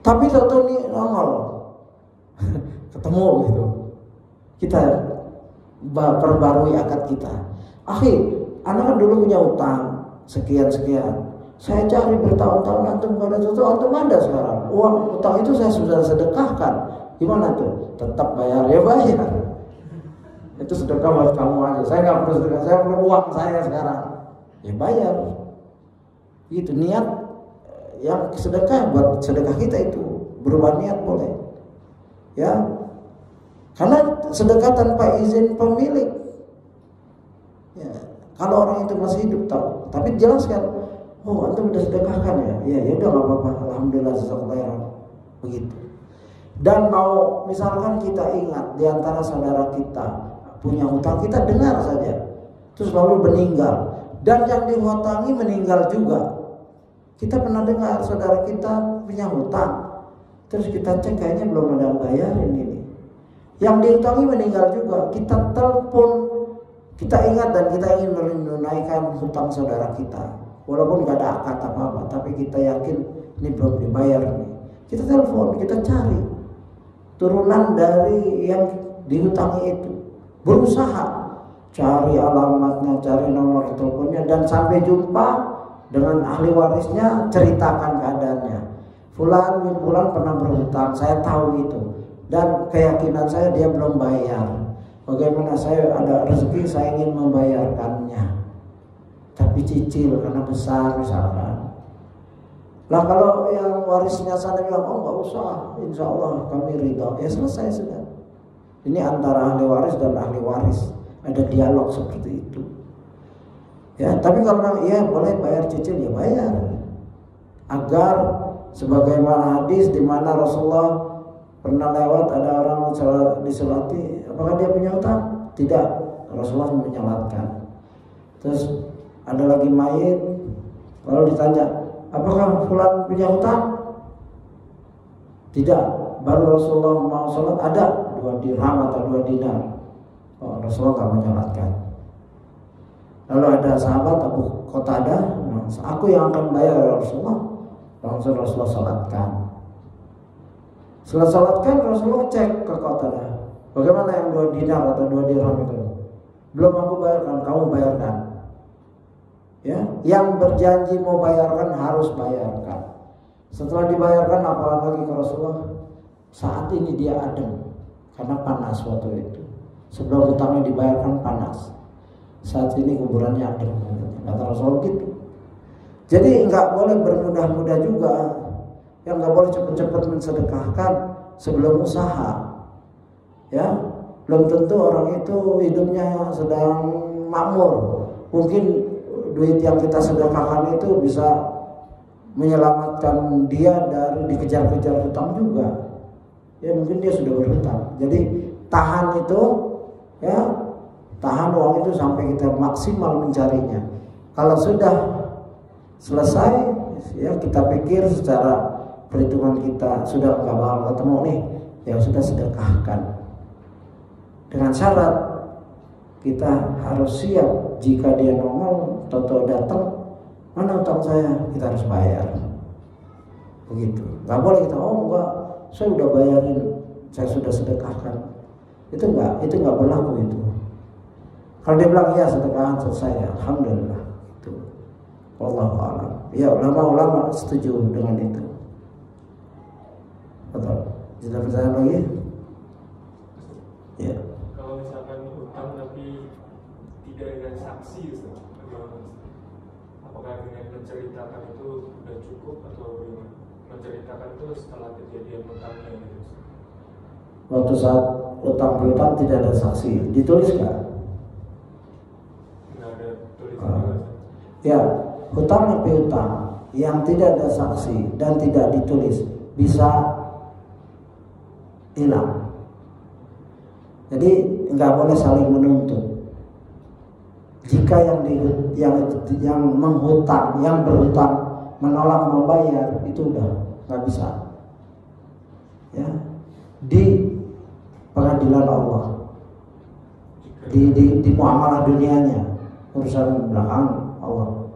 Tapi satu nih nongol ketemu gitu, Kita perbarui akad kita. Akhi, anak kan dulu punya utang sekian. Saya cari bertahun-tahun, antum gak ada sesuatu, antum ada sekarang. Uang utang itu saya sudah sedekahkan. Gimana tuh? Tetap bayar, ya bayar. Itu sedekah buat kamu aja. Saya nggak perlu sedekah, saya perlu uang saya sekarang. Ya bayar. Gitu niat yang sedekah buat sedekah kita itu berubah niat boleh. Ya. Karena sedekah tanpa izin pemilik. Ya. Kalau orang itu masih hidup tahu. Tapi jelaskan, oh antum udah sedekahkan ya. Ya udah nggak apa-apa. Alhamdulillah jazakallahu. Begitu. Dan mau misalkan kita ingat di antara saudara kita punya hutang, kita dengar saja, terus lalu meninggal, dan yang dihutangi meninggal juga. Kita pernah dengar saudara kita punya hutang, terus kita cek kayaknya belum ada yang bayarin ini. Yang dihutangi meninggal juga, kita telepon, kita ingat dan kita ingin menunaikan hutang saudara kita, walaupun gak ada akad apa-apa, tapi kita yakin ini belum dibayar nih. Kita telepon, kita cari turunan dari yang dihutangi itu. Berusaha cari alamatnya, cari nomor teleponnya, dan sampai jumpa dengan ahli warisnya, ceritakan keadaannya. Fulan bin Fulan pernah berhutang, saya tahu itu, dan keyakinan saya dia belum bayar. Bagaimana saya ada rezeki, saya ingin membayarkannya, tapi cicil karena besar misalkan. Lah kalau yang warisnya sana bilang, oh nggak usah, insya Allah kami ridho, ya selesai sudah. Ini antara ahli waris dan ahli waris, ada dialog seperti itu. Ya, tapi kalau iya boleh bayar cicil, ya bayar. Agar sebagaimana hadis di mana Rasulullah pernah lewat, ada orang disolati, apakah dia punya utang? Tidak, Rasulullah menyolatkan. Terus ada lagi mayit, lalu ditanya, apakah fulan punya utang? Tidak. Baru Rasulullah mau sholat, ada 2 dirham atau 2 dinar. Oh, Rasulullah gak menyolatkan. Lalu ada sahabat Abu Qatadah, aku yang akan bayar ya Rasulullah. Langsung Rasulullah sholatkan. Setelah sholatkan, Rasulullah cek ke Qatadah, bagaimana yang 2 dinar atau 2 dirham itu? Belum aku bayarkan, kamu bayarkan. Ya, yang berjanji mau bayarkan harus bayarkan. Setelah dibayarkan, apalagi ke Rasulullah, saat ini dia adem karena panas waktu itu. Sebelum hutangnya dibayarkan panas. Saat ini kuburannya adem. Kata Rasulullah gitu. Jadi nggak boleh bermudah-mudah juga. Yang nggak boleh cepat-cepat mensedekahkan sebelum usaha. Ya, belum tentu orang itu hidupnya sedang makmur. Mungkin duit yang kita sedekahkan itu bisa menyelamatkan dia dari dikejar-kejar hutang juga. Ya mungkin dia sudah berhutang. Jadi tahan itu, ya tahan uang itu sampai kita maksimal mencarinya. Kalau sudah selesai, ya kita pikir secara perhitungan kita sudah nggak bakal ketemu nih, ya sudah sedekahkan. Dengan syarat kita harus siap jika dia ngomong, toto datang, mana utang saya, kita harus bayar. Begitu. Nggak boleh kita enggak, saya udah bayarin, saya sudah sedekahkan. Itu nggak berlaku itu. Kalau dia bilang ya sedekahan selesai, alhamdulillah. Itu. Wallahu a'lam. Ya ulama-ulama setuju dengan itu. Betul. Ada pertanyaan lagi? Ya. Kalau misalkan hutang tapi tidak dengan saksi, apakah dengan menceritakan itu sudah cukup atau bagaimana? Menceritakan itu setelah kejadian hutangnya gitu. Waktu saat hutang piutang tidak ada saksi, ditulis nggak? Nggak ada tulisan. Ya, hutang piutang yang tidak ada saksi dan tidak ditulis bisa hilang. Jadi nggak boleh saling menuntut. Jika yang menghutang, yang berhutang menolak membayar, itu udah nggak bisa. Ya, di pengadilan Allah, di muamalah dunianya, urusan belakang Allah.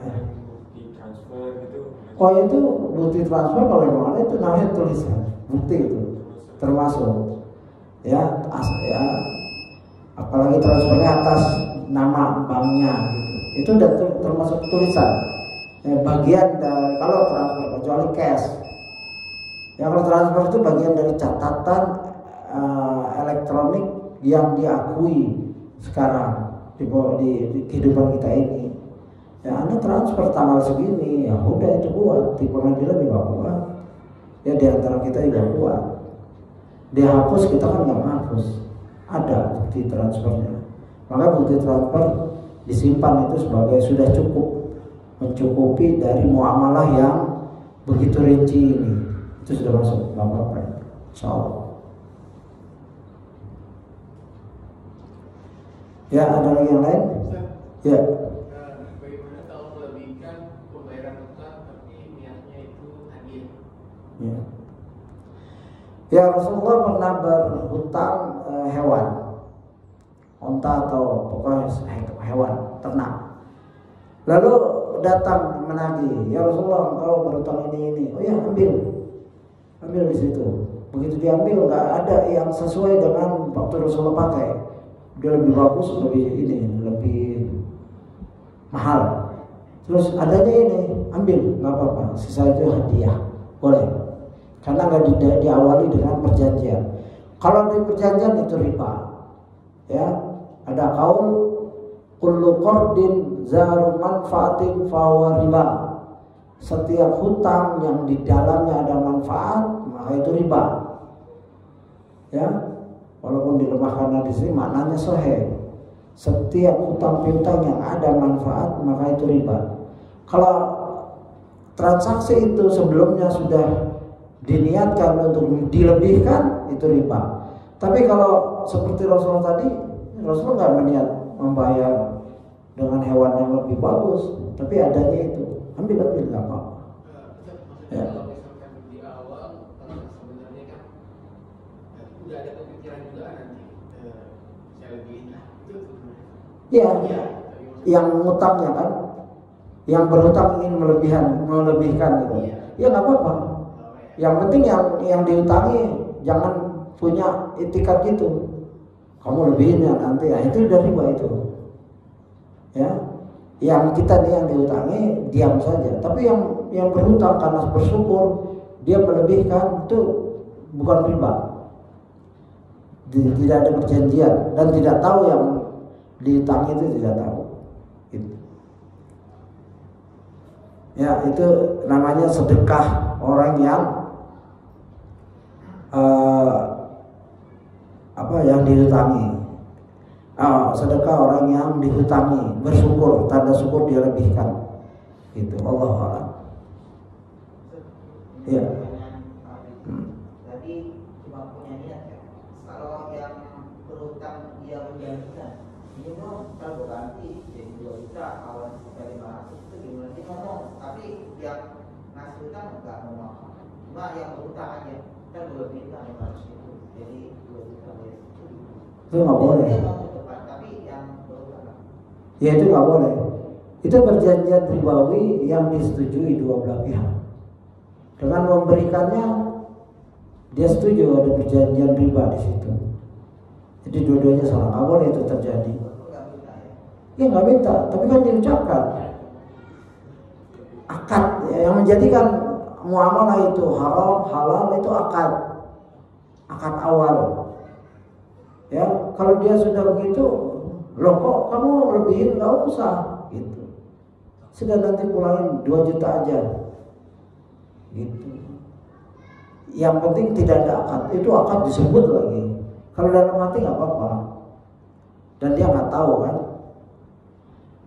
Bukti transfer gitu. Oh itu bukti transfer kalau memang ada itu namanya tulisan, bukti itu termasuk. ya, apalagi transfernya atas nama banknya gitu. Itu udah termasuk tulisan. Bagian dari kalau transfer kecuali cash. Ya kalau transfer itu bagian dari catatan elektronik yang diakui sekarang di kehidupan kita ini. Ya Anda transfer tanggal segini, ya udah itu buat di pengadilan juga buat. Ya di antara kita juga buat. Dihapus kita kan nggak menghapus, ada bukti transfernya. Maka bukti transfer disimpan itu sebagai sudah cukup mencukupi dari muamalah yang begitu rinci ini. Itu sudah masuk, nggak apa-apa ya. Insya Allah. Ya ada lagi yang lain? Ya. Bagaimana kalau melebihkan pembayaran utang tapi niatnya itu adil? Ya. Ya Rasulullah pernah berhutang hewan, onta atau pokoknya hewan ternak. Lalu datang menagih, ya Rasulullah engkau berhutang ini. Oh ya ambil di situ. Begitu diambil nggak ada yang sesuai dengan waktu Rasulullah pakai. Dia lebih bagus, lebih mahal. Terus adanya ini ambil, nggak apa-apa. Sisa itu hadiah, boleh. Karena nggak diawali dengan perjanjian. Kalau di perjanjian itu riba, ya ada kaul kullu qardin zaru manfaatin fahuwa riba. Setiap hutang yang di dalamnya ada manfaat maka itu riba. Ya, walaupun dilemahkan di sini maknanya sahih. Setiap hutang piutang yang ada manfaat maka itu riba. Kalau transaksi itu sebelumnya sudah diniatkan untuk dilebihkan itu riba. Tapi kalau seperti Rasulullah tadi, Rasulullah nggak berniat membayar dengan hewan yang lebih bagus, tapi adanya itu ambil nggak apa-apa. Ya. Kalau misalkan di awal sebenarnya kan udah ada pemikiran juga nanti saya lebihin lah itu sebenarnya. Ya, yang ngutangnya kan, yang berhutang ingin melebihkan gitu. Ya nggak apa-apa. Yang penting yang diutangi jangan punya itikat gitu. Kamu lebihin ya nanti ya itu udah riba itu. Ya, yang kita nih yang diutangi diam saja. Tapi yang berhutang karena bersyukur dia melebihkan itu bukan riba. Tidak ada perjanjian dan tidak tahu yang diutangi itu tidak tahu. Gitu. Ya itu namanya sedekah orang yang yang dihutangi. Sedekah orang yang dihutangi, bersyukur, tanda syukur dia lebihkan. Itu Allah a'lam. Ya. Jadi cuma punya niat ya. Kalau yang berhutang dia menjanjikan, ini dong kan berganti jadi 2 juta, awal juta 500 itu gimana sih ngomong? Tapi yang ngasih hutang nggak ngomong. Cuma yang berhutang aja kan 2 juta 500 itu, jadi 2 juta ya. Itu nggak boleh. Tapi yang berhutang. Ya itu nggak boleh. Itu perjanjian ribawi yang disetujui dua belah pihak. Dengan memberikannya dia setuju ada perjanjian riba di situ. Jadi dua-duanya salah, nggak boleh itu terjadi. Ya nggak minta, tapi kan diucapkan. Akad yang menjadikan muamalah itu haram, halal itu akad awal. Ya, kalau dia sudah begitu, loh kok kamu lebihin nggak usah, gitu. Sudah nanti pulangin 2 juta aja, gitu. Yang penting tidak ada akad, itu akad disebut lagi. Kalau dalam hati nggak apa-apa, dan dia nggak tahu kan.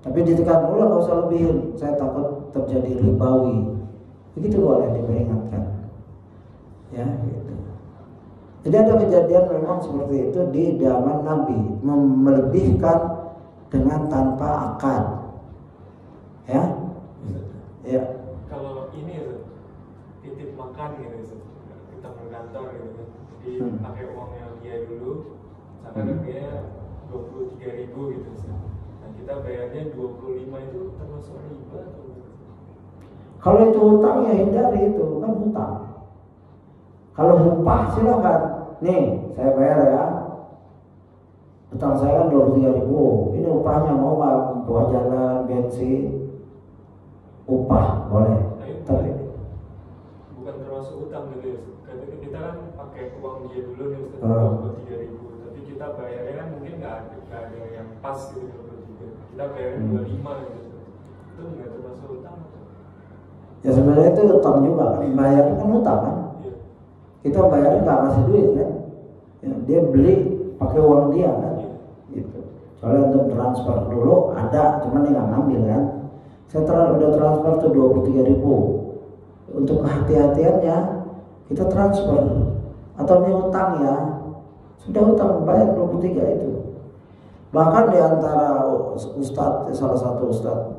Tapi ditekan udah nggak usah lebihin, saya takut terjadi ribawi. Begitu boleh diperingatkan, ya gitu. Jadi ada kejadian memang seperti itu di zaman Nabi, melebihkan dengan tanpa akad, ya. Ya. Kalau ini titip makan gitu, kita berkantor gitu kan, jadi pakai uangnya dia dulu, misalkan dia 23.000 gitu, nah kita bayarnya 25 itu termasuk riba atau? Kalau itu hutang ya hindari, itu kan hutang. Kalau upah silakan, nih saya bayar ya, utang saya kan 23.000, ini upahnya mau nggak buat jalan, bensin, upah boleh. Tapi bukan termasuk utang gitu ya. Kita kan pakai uang dia dulu nih Ustaz, 23.000, tapi kita bayarnya kan mungkin nggak ada yang pas gitu 23. Kita bayarnya 25 gitu. Itu nggak termasuk utang. Ya sebenarnya itu utang juga kan, bayar kan utang kan. Iya. Kita bayarnya nggak ngasih duit kan, ya, dia beli pakai uang dia kan, gitu. Soalnya untuk transfer dulu ada, cuman dia nggak ngambil kan. Saya udah transfer tuh 23.000. Untuk kehati-hatiannya kita transfer atau ini utang ya, sudah utang bayar 23 itu. Bahkan di antara ustadz, salah satu ustadz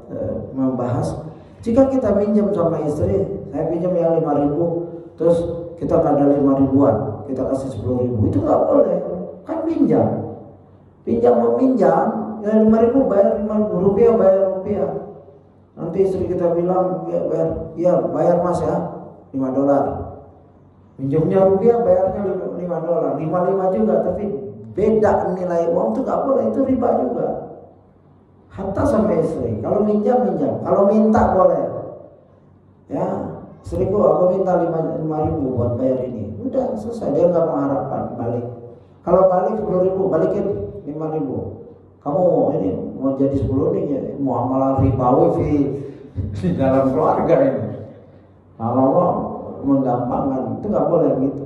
membahas, jika kita pinjam sama istri, saya pinjam yang 5.000, terus kita ada 5.000-an, kita kasih 10.000, itu nggak boleh, kan pinjam meminjam, ya 5.000 bayar 5.000 rupiah, bayar rupiah. Nanti istri kita bilang, ya bayar mas ya, $5. Pinjamnya rupiah, bayarnya $5, 55 juga, tapi beda nilai uang itu nggak boleh, itu riba juga. Hatta sama istri, kalau minjam, kalau minta boleh. Ya, istriku aku minta 5.000 buat bayar ini, udah selesai, dia nggak mengharapkan balik. Kalau balik 10.000, balikin 5.000. Kamu ini mau jadi 10 nih ya, muamalah ribawi di dalam keluarga ini. Kalau mau menggampangkan, itu nggak boleh gitu.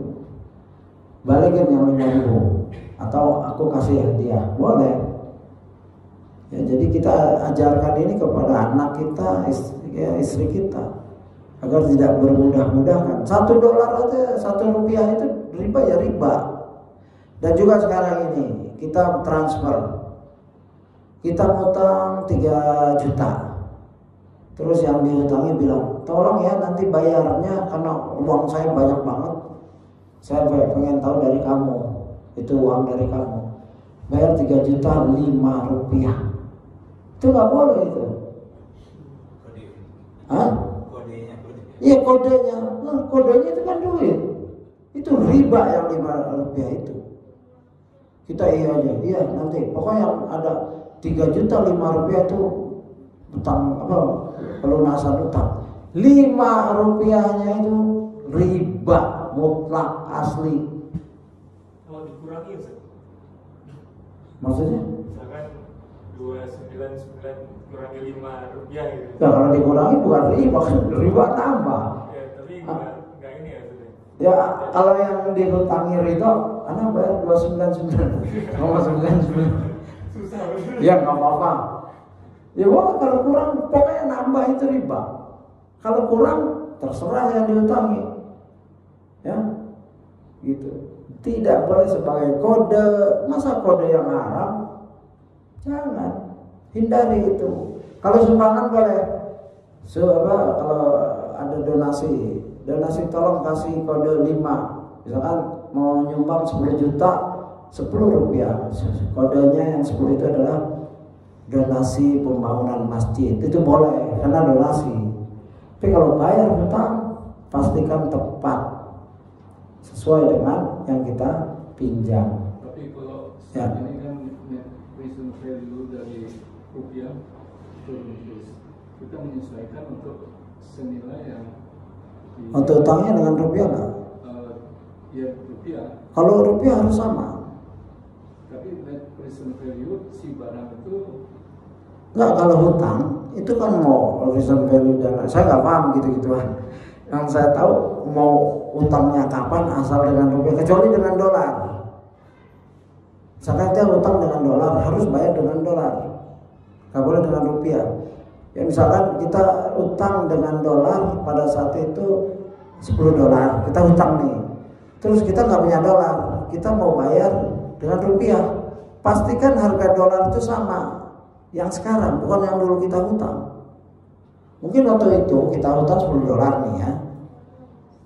Balikin yang 5.000 atau aku kasih hadiah, boleh. Ya, jadi kita ajarkan ini kepada anak kita, istri kita, agar tidak bermudah-mudahkan. $1 aja, 1 rupiah itu riba ya riba. Dan juga sekarang ini kita transfer. Kita ngutang 3 juta. Terus yang diutangi bilang, tolong ya nanti bayarnya karena uang saya banyak banget. Saya pengen tahu dari kamu, itu uang dari kamu. Bayar 3 juta 5 rupiah. Itu nggak boleh itu. Hah? Iya kodenya. Nah, kodenya itu kan duit. Itu riba yang 5 rupiah itu. Kita iya aja. Iya nanti. Pokoknya ada 3 juta 5 rupiah itu utang pelunasan utang. 5 rupiahnya itu riba mutlak asli. Kalau dikurangi Ustaz. Maksudnya? Misalkan 299 kurangi 5 rupiah gitu. Ya kalau dikurangi bukan riba tambah. Ya, tapi nggak ini ya Ustaz. Ya kalau yang dihutangi Ridho, anak bayar 299, 99. Ya nggak apa-apa. Ya wah kalau kurang pokoknya nambah itu riba. Kalau kurang terserah yang diutangi. Ya, gitu. Tidak boleh sebagai kode. Masa kode yang haram? Jangan. Hindari itu. Kalau sumbangan boleh. Kalau ada donasi tolong kasih kode 5. Misalkan mau nyumbang 10 juta. 10 rupiah. Kodenya yang 10 itu adalah donasi pembangunan masjid. Itu boleh karena donasi. Tapi kalau bayar hutang pastikan tepat sesuai dengan yang kita pinjam. Tapi kalau ya. Ini kan net present value dari rupiah turun terus, kita menyesuaikan untuk senilai yang Untuk utangnya dengan rupiah nggak? Ya rupiah. Kalau rupiah harus sama. Tapi net present value si barang itu Nggak, kalau hutang itu kan mau present value dan saya nggak paham gitu-gituan. Yang saya tahu mau utangnya kapan asal dengan rupiah, kecuali dengan dolar. Misalkan kita utang dengan dolar harus bayar dengan dolar, nggak boleh dengan rupiah. Ya misalkan kita utang dengan dolar pada saat itu $10, kita utang nih. Terus kita nggak punya dolar, kita mau bayar dengan rupiah. Pastikan harga dolar itu sama yang sekarang, bukan yang dulu kita hutang. Mungkin waktu itu kita hutang $10 nih ya.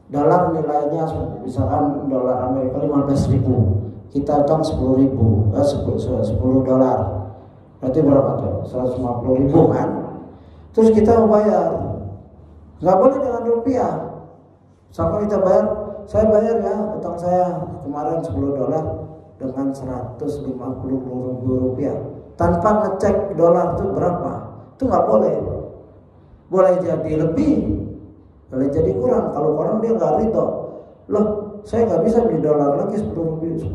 Dolar nilainya misalkan dolar Amerika 15.000, kita utang 10.000, $10. Berarti berapa tuh? 150.000 kan? Terus kita mau bayar, nggak boleh dengan rupiah. Sampai kita bayar saya bayar ya utang saya kemarin $10 dengan 150.000 rupiah tanpa ngecek dolar itu berapa, itu nggak boleh. Boleh jadi lebih, boleh jadi kurang. Kalau orang dia nggak ridho, loh saya nggak bisa beli dolar lagi $10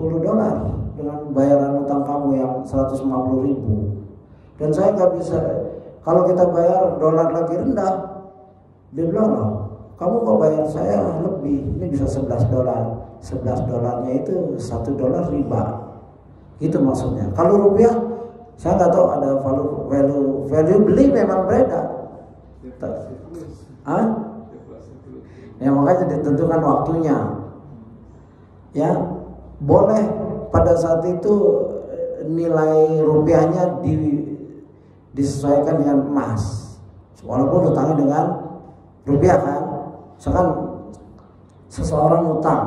dengan bayaran utang kamu yang 150.000, dan saya nggak bisa. Kalau kita bayar dolar lagi rendah, dia bilang loh kamu kok bayar saya lebih, ini bisa $11. $11 itu $1 riba, gitu maksudnya. Kalau rupiah saya nggak tahu ada value beli memang berbeda. Ya makanya ditentukan waktunya. Ya boleh pada saat itu nilai rupiahnya disesuaikan dengan emas, walaupun utangnya dengan rupiah kan. Misalkan seseorang utang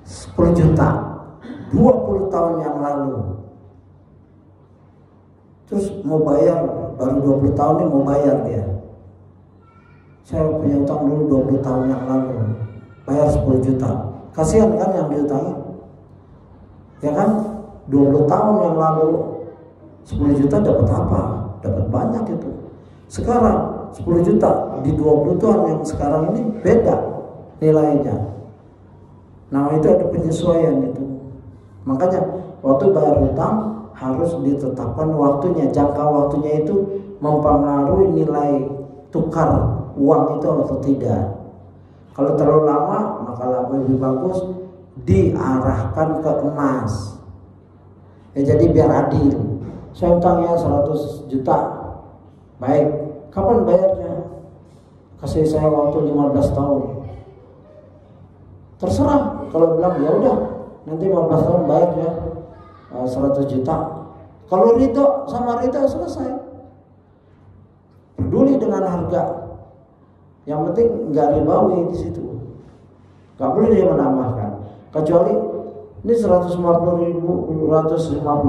10 juta 20 tahun yang lalu, terus mau bayar baru 20 tahun ini mau bayar dia. Saya punya utang dulu 20 tahun yang lalu, bayar 10 juta. Kasihan kan yang diutangi? Ya kan? 20 tahun yang lalu 10 juta dapat apa? Dapat banyak itu. Sekarang 10 juta di 20 tahun yang sekarang ini beda nilainya. Nah itu ada penyesuaian itu. Makanya waktu bayar utang harus ditetapkan waktunya, jangka waktunya itu mempengaruhi nilai tukar uang itu atau tidak. Kalau terlalu lama maka lebih bagus diarahkan ke emas. Ya jadi biar adil. Saya utangnya 100 juta. Baik, kapan bayarnya? Kasih saya waktu 15 tahun. Terserah. Kalau bilang ya udah nanti 15 tahun bayar ya 100 juta. Kalau ridho sama ridho selesai. Peduli dengan harga. Yang penting nggak ribawi di situ. Nggak boleh dia menambahkan. Kecuali ini 150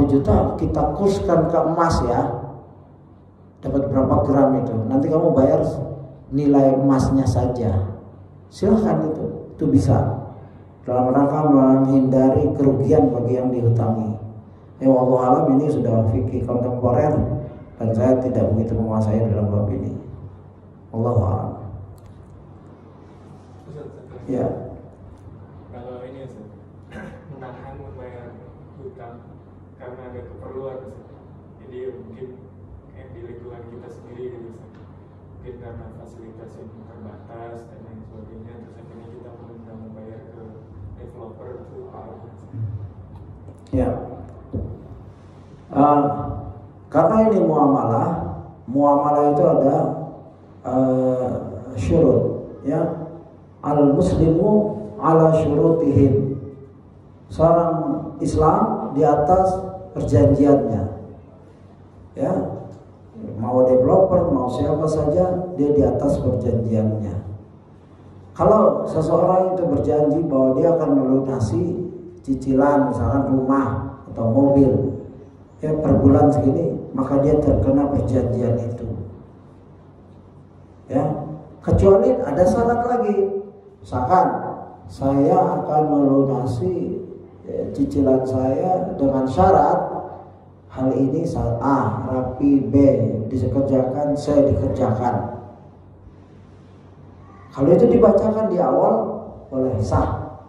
juta kita kurskan ke emas ya. Dapat berapa gram itu? Nanti kamu bayar nilai emasnya saja. Silahkan itu bisa. Dalam rangka menghindari kerugian bagi yang dihutangi. Ya wallahu alam, ini sudah fikih kontemporer dan saya tidak begitu menguasai dalam bab ini. Wallahu alam. Ya. Kalau ini menahan membayar hutang karena ada keperluan, jadi mungkin kayak di lingkungan kita sendiri gitu, mungkin karena fasilitas yang terbatas dan lain sebagainya, terus akhirnya kita menunda membayar ke developer itu ya. Karena ini muamalah itu ada syurut ya. Al-muslimu ala syurutihim. Seorang Islam di atas perjanjiannya. Ya. Mau developer, mau siapa saja, dia di atas perjanjiannya. Kalau seseorang itu berjanji bahwa dia akan melunasi cicilan misalkan rumah atau mobil ya per bulan segini, maka dia terkena perjanjian itu. Ya. Kecuali ada syarat lagi. Misalkan saya akan melunasi cicilan saya dengan syarat hal ini saat A rapi, B dikerjakan, C dikerjakan. Kalau itu dibacakan di awal boleh sah.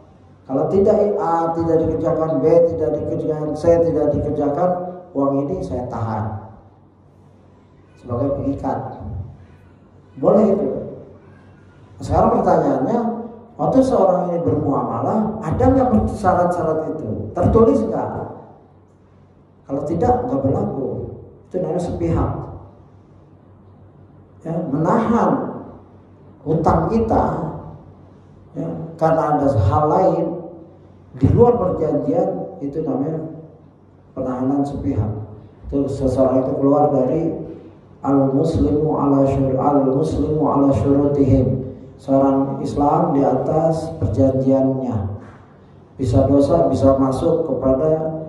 Kalau tidak, A tidak dikerjakan, B tidak dikerjakan, C tidak dikerjakan, uang ini saya tahan sebagai pengikat. Boleh itu. Sekarang pertanyaannya, waktu seorang ini bermuamalah, ada nggak syarat-syarat itu? Tertulis nggak? Kalau tidak, nggak berlaku. Itu namanya sepihak. Ya, menahan hutang kita, ya, karena ada hal lain di luar perjanjian, itu namanya penahanan sepihak. Itu seseorang itu keluar dari al-muslimu ala syurutihim. Seorang Islam di atas perjanjiannya, bisa dosa, bisa masuk kepada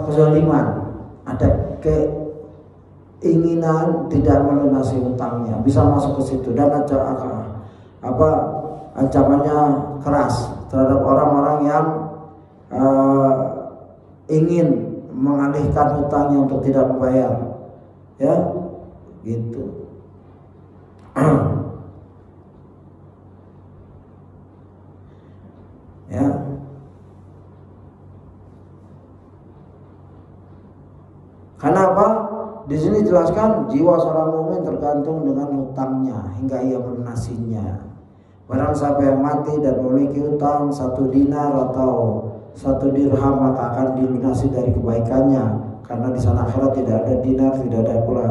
kezaliman. Ada keinginan tidak melunasi hutangnya, bisa masuk ke situ. Dan ancamannya keras terhadap orang-orang yang ingin mengalihkan hutangnya untuk tidak membayar, ya, gitu. Ya. Karena apa? Di sini jelaskan jiwa seorang mukmin tergantung dengan hutangnya hingga ia melunasinya. Barang siapa yang mati dan memiliki hutang 1 dinar atau 1 dirham, maka akan dilunasi dari kebaikannya. Karena di sana akhirat tidak ada dinar, tidak ada pula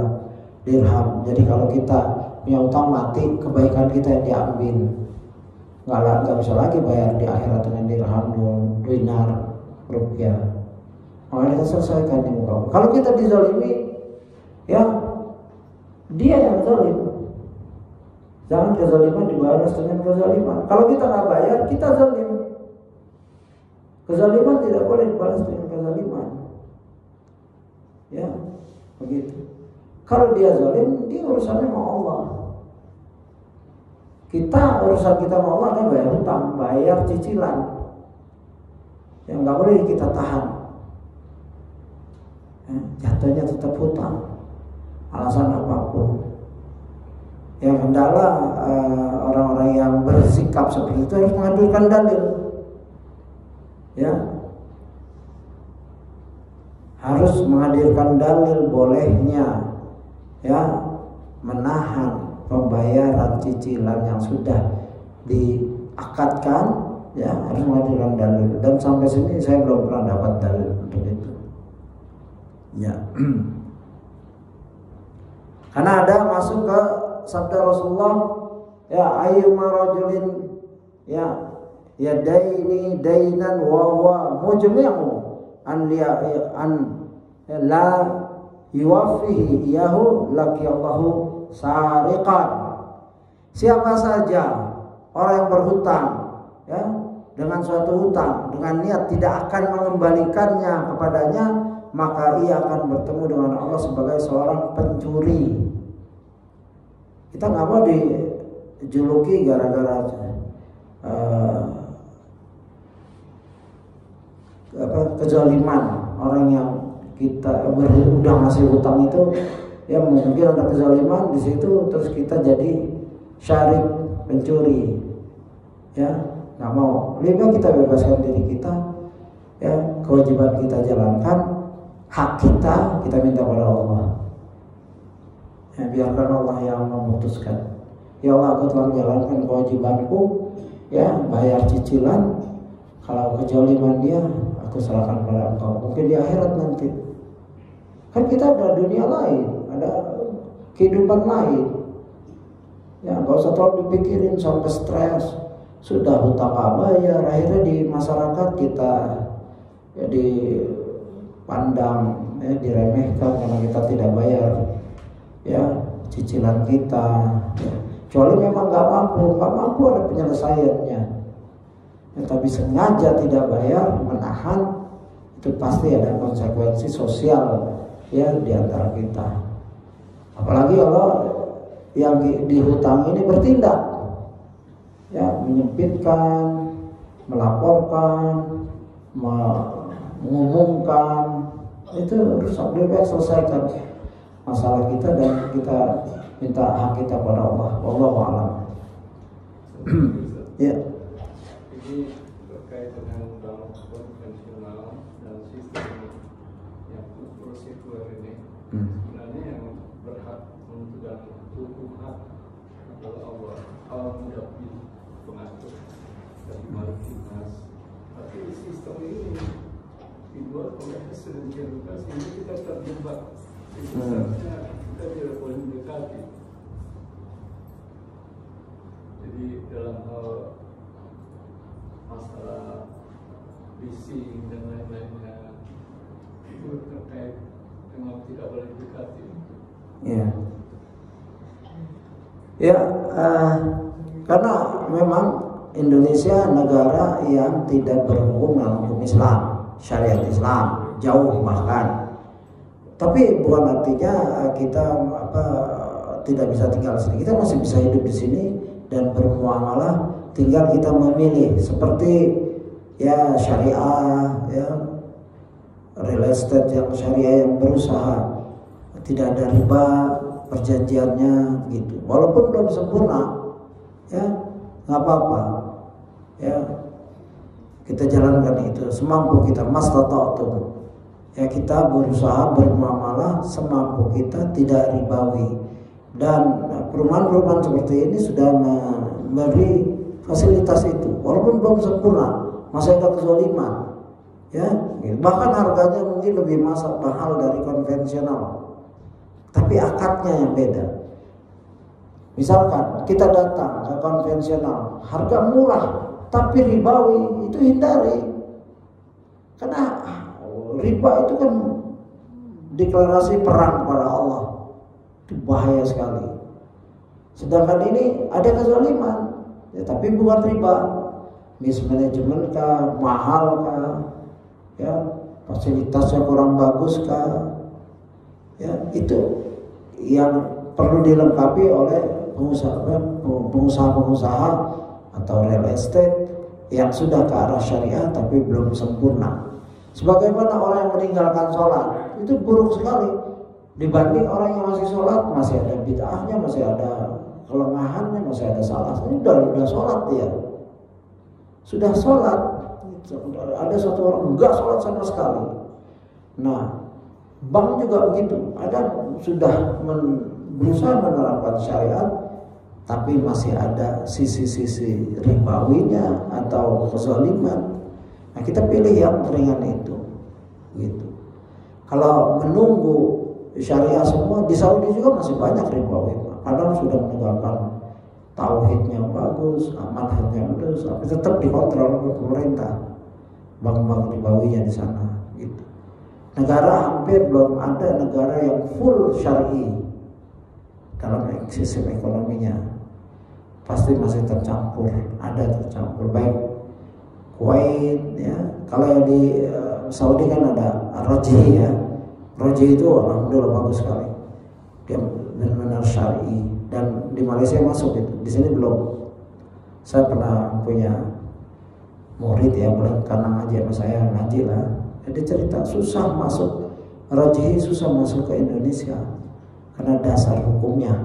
dirham. Jadi kalau kita punya hutang mati, kebaikan kita yang diambil. Nggak bisa lagi bayar di akhirat dengan dirham, dinar, rupiah. Maka kita selesaikan di muka. Kalau kita dizalimi, ya dia yang zalim. Jangan kezaliman dibalas dengan kezaliman. Kalau kita nggak bayar, kita zalim. Kezaliman tidak boleh dibalas dengan kezaliman. Ya, begitu. Kalau dia zalim, dia urusannya sama Allah. Urusan kita sama Allah adalah bayar hutang, bayar cicilan. Yang nggak boleh kita tahan. Jatuhnya tetap hutang. Alasan apapun. Yang hendaklah orang-orang yang bersikap seperti itu harus menghadirkan dalil, ya, harus menghadirkan dalil bolehnya, ya, menahan pembayaran cicilan yang sudah diakadkan, ya, harus menghadirkan dalil. Dan sampai sini saya belum pernah dapat dalil untuk itu, ya. Karena ada masuk ke sabda Rasulullah, ya, ayyuma rajulin ya daini dainan wa huwa mujmi'u an la yuwaffihi iyahu laqiyallahu sariqan. Siapa saja orang yang berhutang, ya, dengan suatu hutang dengan niat tidak akan mengembalikannya kepadanya, maka ia akan bertemu dengan Allah sebagai seorang pencuri. Kita nggak mau dijuluki gara-gara kezaliman orang yang kita udah ngasih hutang itu, ya, mungkin ada kezaliman di situ, terus kita jadi syarik, pencuri, ya, nggak mau. Lebih baik kita bebaskan diri kita, ya, kewajiban kita jalankan, hak kita minta pada Allah. Ya, biarkan Allah yang memutuskan. Ya Allah, aku telah menjalankan kewajibanku, ya, bayar cicilan. Kalau kezaliman dia, aku serahkan pada Engkau. Mungkin di akhirat nanti. Kan kita ada dunia lain, ada kehidupan lain. Ya, nggak usah terlalu dipikirin sampai stres. Sudah hutang nggak bayar, akhirnya di masyarakat kita, ya, dipandang, ya, diremehkan karena kita tidak bayar, ya, cicilan kita, ya. Kecuali memang nggak mampu ada penyelesaiannya, ya, tapi sengaja tidak bayar, menahan, itu pasti ada konsekuensi sosial, ya, di antara kita. Apalagi kalau yang dihutang ini bertindak, ya, menyempitkan, melaporkan, mengumumkan, itu rusak. Lebih baik selesaikan masalah kita dan kita minta hak kita pada Allah. Wallahu a'lam. Ya. Ini terkait dengan bank konvensional dan sistem yang prosedur ini. Sebenarnya yang berhak menentukan hukum hak adalah Allah. Allah mendampingi pengatur dari Malkinas. Tapi sistem ini dibuat oleh sedemikian rupa sehingga kita terjebak. Sebenarnya kita tidak boleh mendekati. Jadi dalam hal masalah leasing dan lain-lainnya itu terkait dengan tidak boleh mendekati. Ya. Ya, karena memang Indonesia negara yang tidak berhukum dalam hukum Islam, syariat Islam, jauh bahkan. Tapi bukan artinya kita tidak bisa tinggal di sini. Kita masih bisa hidup di sini dan bermuamalah. Tinggal kita memilih seperti ya syariah, ya real estate yang syariah yang berusaha, tidak ada riba perjanjiannya gitu. Walaupun belum sempurna, ya nggak apa-apa. Ya kita jalankan itu semampu kita, mastata'tum. Ya kita berusaha bermuamalah semampu kita, tidak ribawi. Dan perumahan-perumahan seperti ini sudah memberi fasilitas itu, walaupun belum sempurna, masih ada kezaliman, ya. Bahkan harganya mungkin lebih mahal dari konvensional, tapi akadnya yang beda. Misalkan kita datang ke konvensional, harga murah, tapi ribawi, itu hindari, karena riba itu kan deklarasi perang pada Allah, itu bahaya sekali. Sedangkan ini ada kezaliman. Ya, tapi bukan riba, mismanagement kah, mahal kah, ya fasilitasnya kurang bagus kah, ya itu yang perlu dilengkapi oleh pengusaha-pengusaha atau real estate yang sudah ke arah syariah tapi belum sempurna. Sebagaimana orang yang meninggalkan sholat itu buruk sekali dibanding orang yang masih sholat, masih ada bid'ahnya, masih ada kelemahannya, masih ada salahnya. Udah sholat dia, sudah sholat. Ada satu orang enggak sholat sama sekali. Nah, bank juga begitu. Ada sudah berusaha menerapkan syariat, tapi masih ada sisi-sisi ribawinya atau kezaliman. Nah, kita pilih yang ringan itu, gitu. Kalau menunggu syariah semua, di Saudi juga masih banyak ribawi. Padahal sudah menegakkan tauhidnya bagus, amanatnya bagus, tapi tetap dikontrol oleh pemerintah. Bank-bank ribawinya di sana, gitu. Negara hampir belum ada negara yang full syar'i dalam sistem ekonominya. Pasti masih tercampur, ada tercampur. Baik Kuwait, ya. Kalau yang di Saudi kan ada Rajhi, ya. Rajhi itu alhamdulillah bagus sekali. Dia benar-benar syar'i, dan di Malaysia masuk itu. Di sini belum. Saya pernah punya murid, ya, karena ngaji sama saya, ngaji lah. Dia cerita susah masuk Rajhi, susah masuk ke Indonesia karena dasar hukumnya.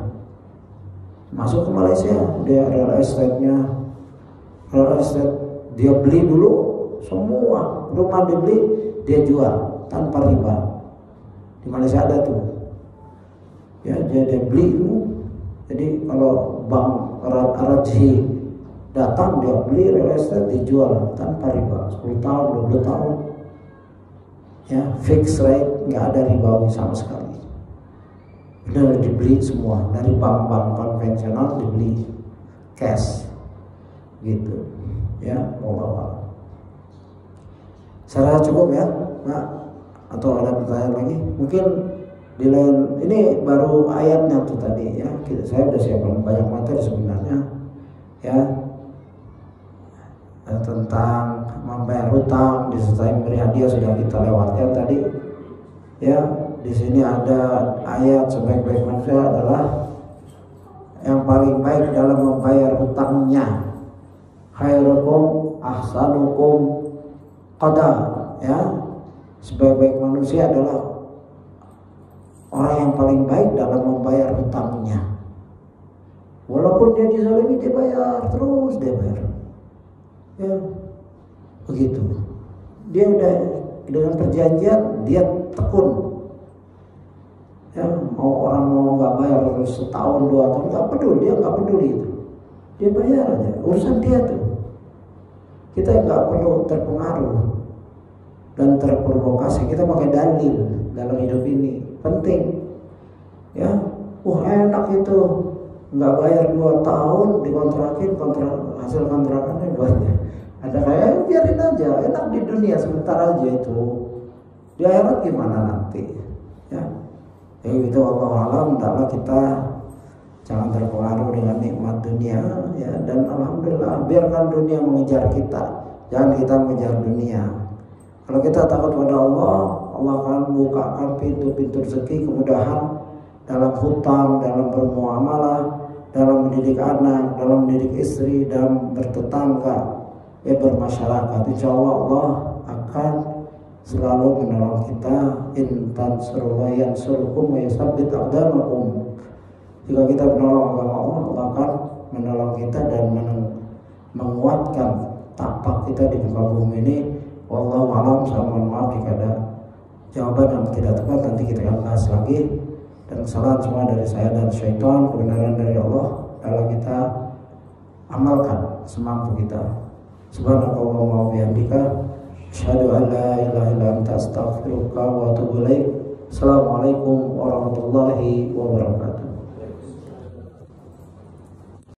Masuk ke Malaysia, dia real estate-nya, real estate dia beli dulu semua rumah, dibeli dia jual tanpa riba. Di Malaysia ada tuh. Ya, dia beli itu. Jadi kalau bank Rajhi datang, dia beli real estate, dijual tanpa riba 10 tahun, 20 tahun. Ya, fixed rate, nggak ada ribawi sama sekali. Benar dibeli semua dari bank-bank konvensional, dibeli cash, gitu. Ya, Allah. Saya cukup ya, Pak. Atau ada pertanyaan lagi? Mungkin di lain, ini baru ayatnya tuh tadi, ya. Saya udah siapkan banyak materi sebenarnya, ya, tentang membayar hutang disertai memberi hadiah sudah kita lewatkan tadi, ya. Di sini ada ayat sebaik-baik manusia adalah yang paling baik dalam membayar hutangnya. Khairukum ahsanukum qada, ya. Sebaik-baik manusia adalah orang yang paling baik dalam membayar hutangnya. Walaupun dia dizalimi, dia bayar terus, dia bayar. Ya, begitu. Dia udah dengan perjanjian, dia tekun. Ya, mau orang mau nggak bayar terus setahun 2 tahun, nggak peduli, dia nggak peduli itu. Dia bayar aja, urusan dia tuh. Kita nggak perlu terpengaruh dan terprovokasi. Kita pakai dalil dalam hidup ini penting, ya. Enak itu, nggak bayar 2 tahun dikontrakin, hasil kontrakannya banyak. Ada kayak biarin aja, enak di dunia sebentar aja itu. Di akhirat gimana nanti, ya. Itu Allah alam. Hendaklah kita jangan terpengaruh dengan nikmat dunia, ya. Dan alhamdulillah, biarkan dunia mengejar kita, jangan kita mengejar dunia. Kalau kita takut pada Allah, Allah akan bukakan pintu-pintu rezeki, kemudahan dalam hutang, dalam bermuamalah, dalam mendidik anak, dalam mendidik istri, dalam bertetangga, bermasyarakat. Insya Allah Allah akan selalu menolong kita. In tansurullaha yansurkum wa yutsabbit aqdamakum. Jika kita menolong agama Allah, Allah akan menolong kita dan menguatkan tapak kita di muka bumi ini. Wallahu a'lam. Mohon maaf jika ada jawaban yang tidak tepat, nanti kita akan bahas lagi. Dan kesalahan semua dari saya dan syaitan, kebenaran dari Allah kalau kita amalkan semampu kita. Subhanakallahumma wa bihamdika, asyhadu an la ilaha illa anta, astaghfiruka wa atubu ilaik. Assalamualaikum warahmatullahi wabarakatuh.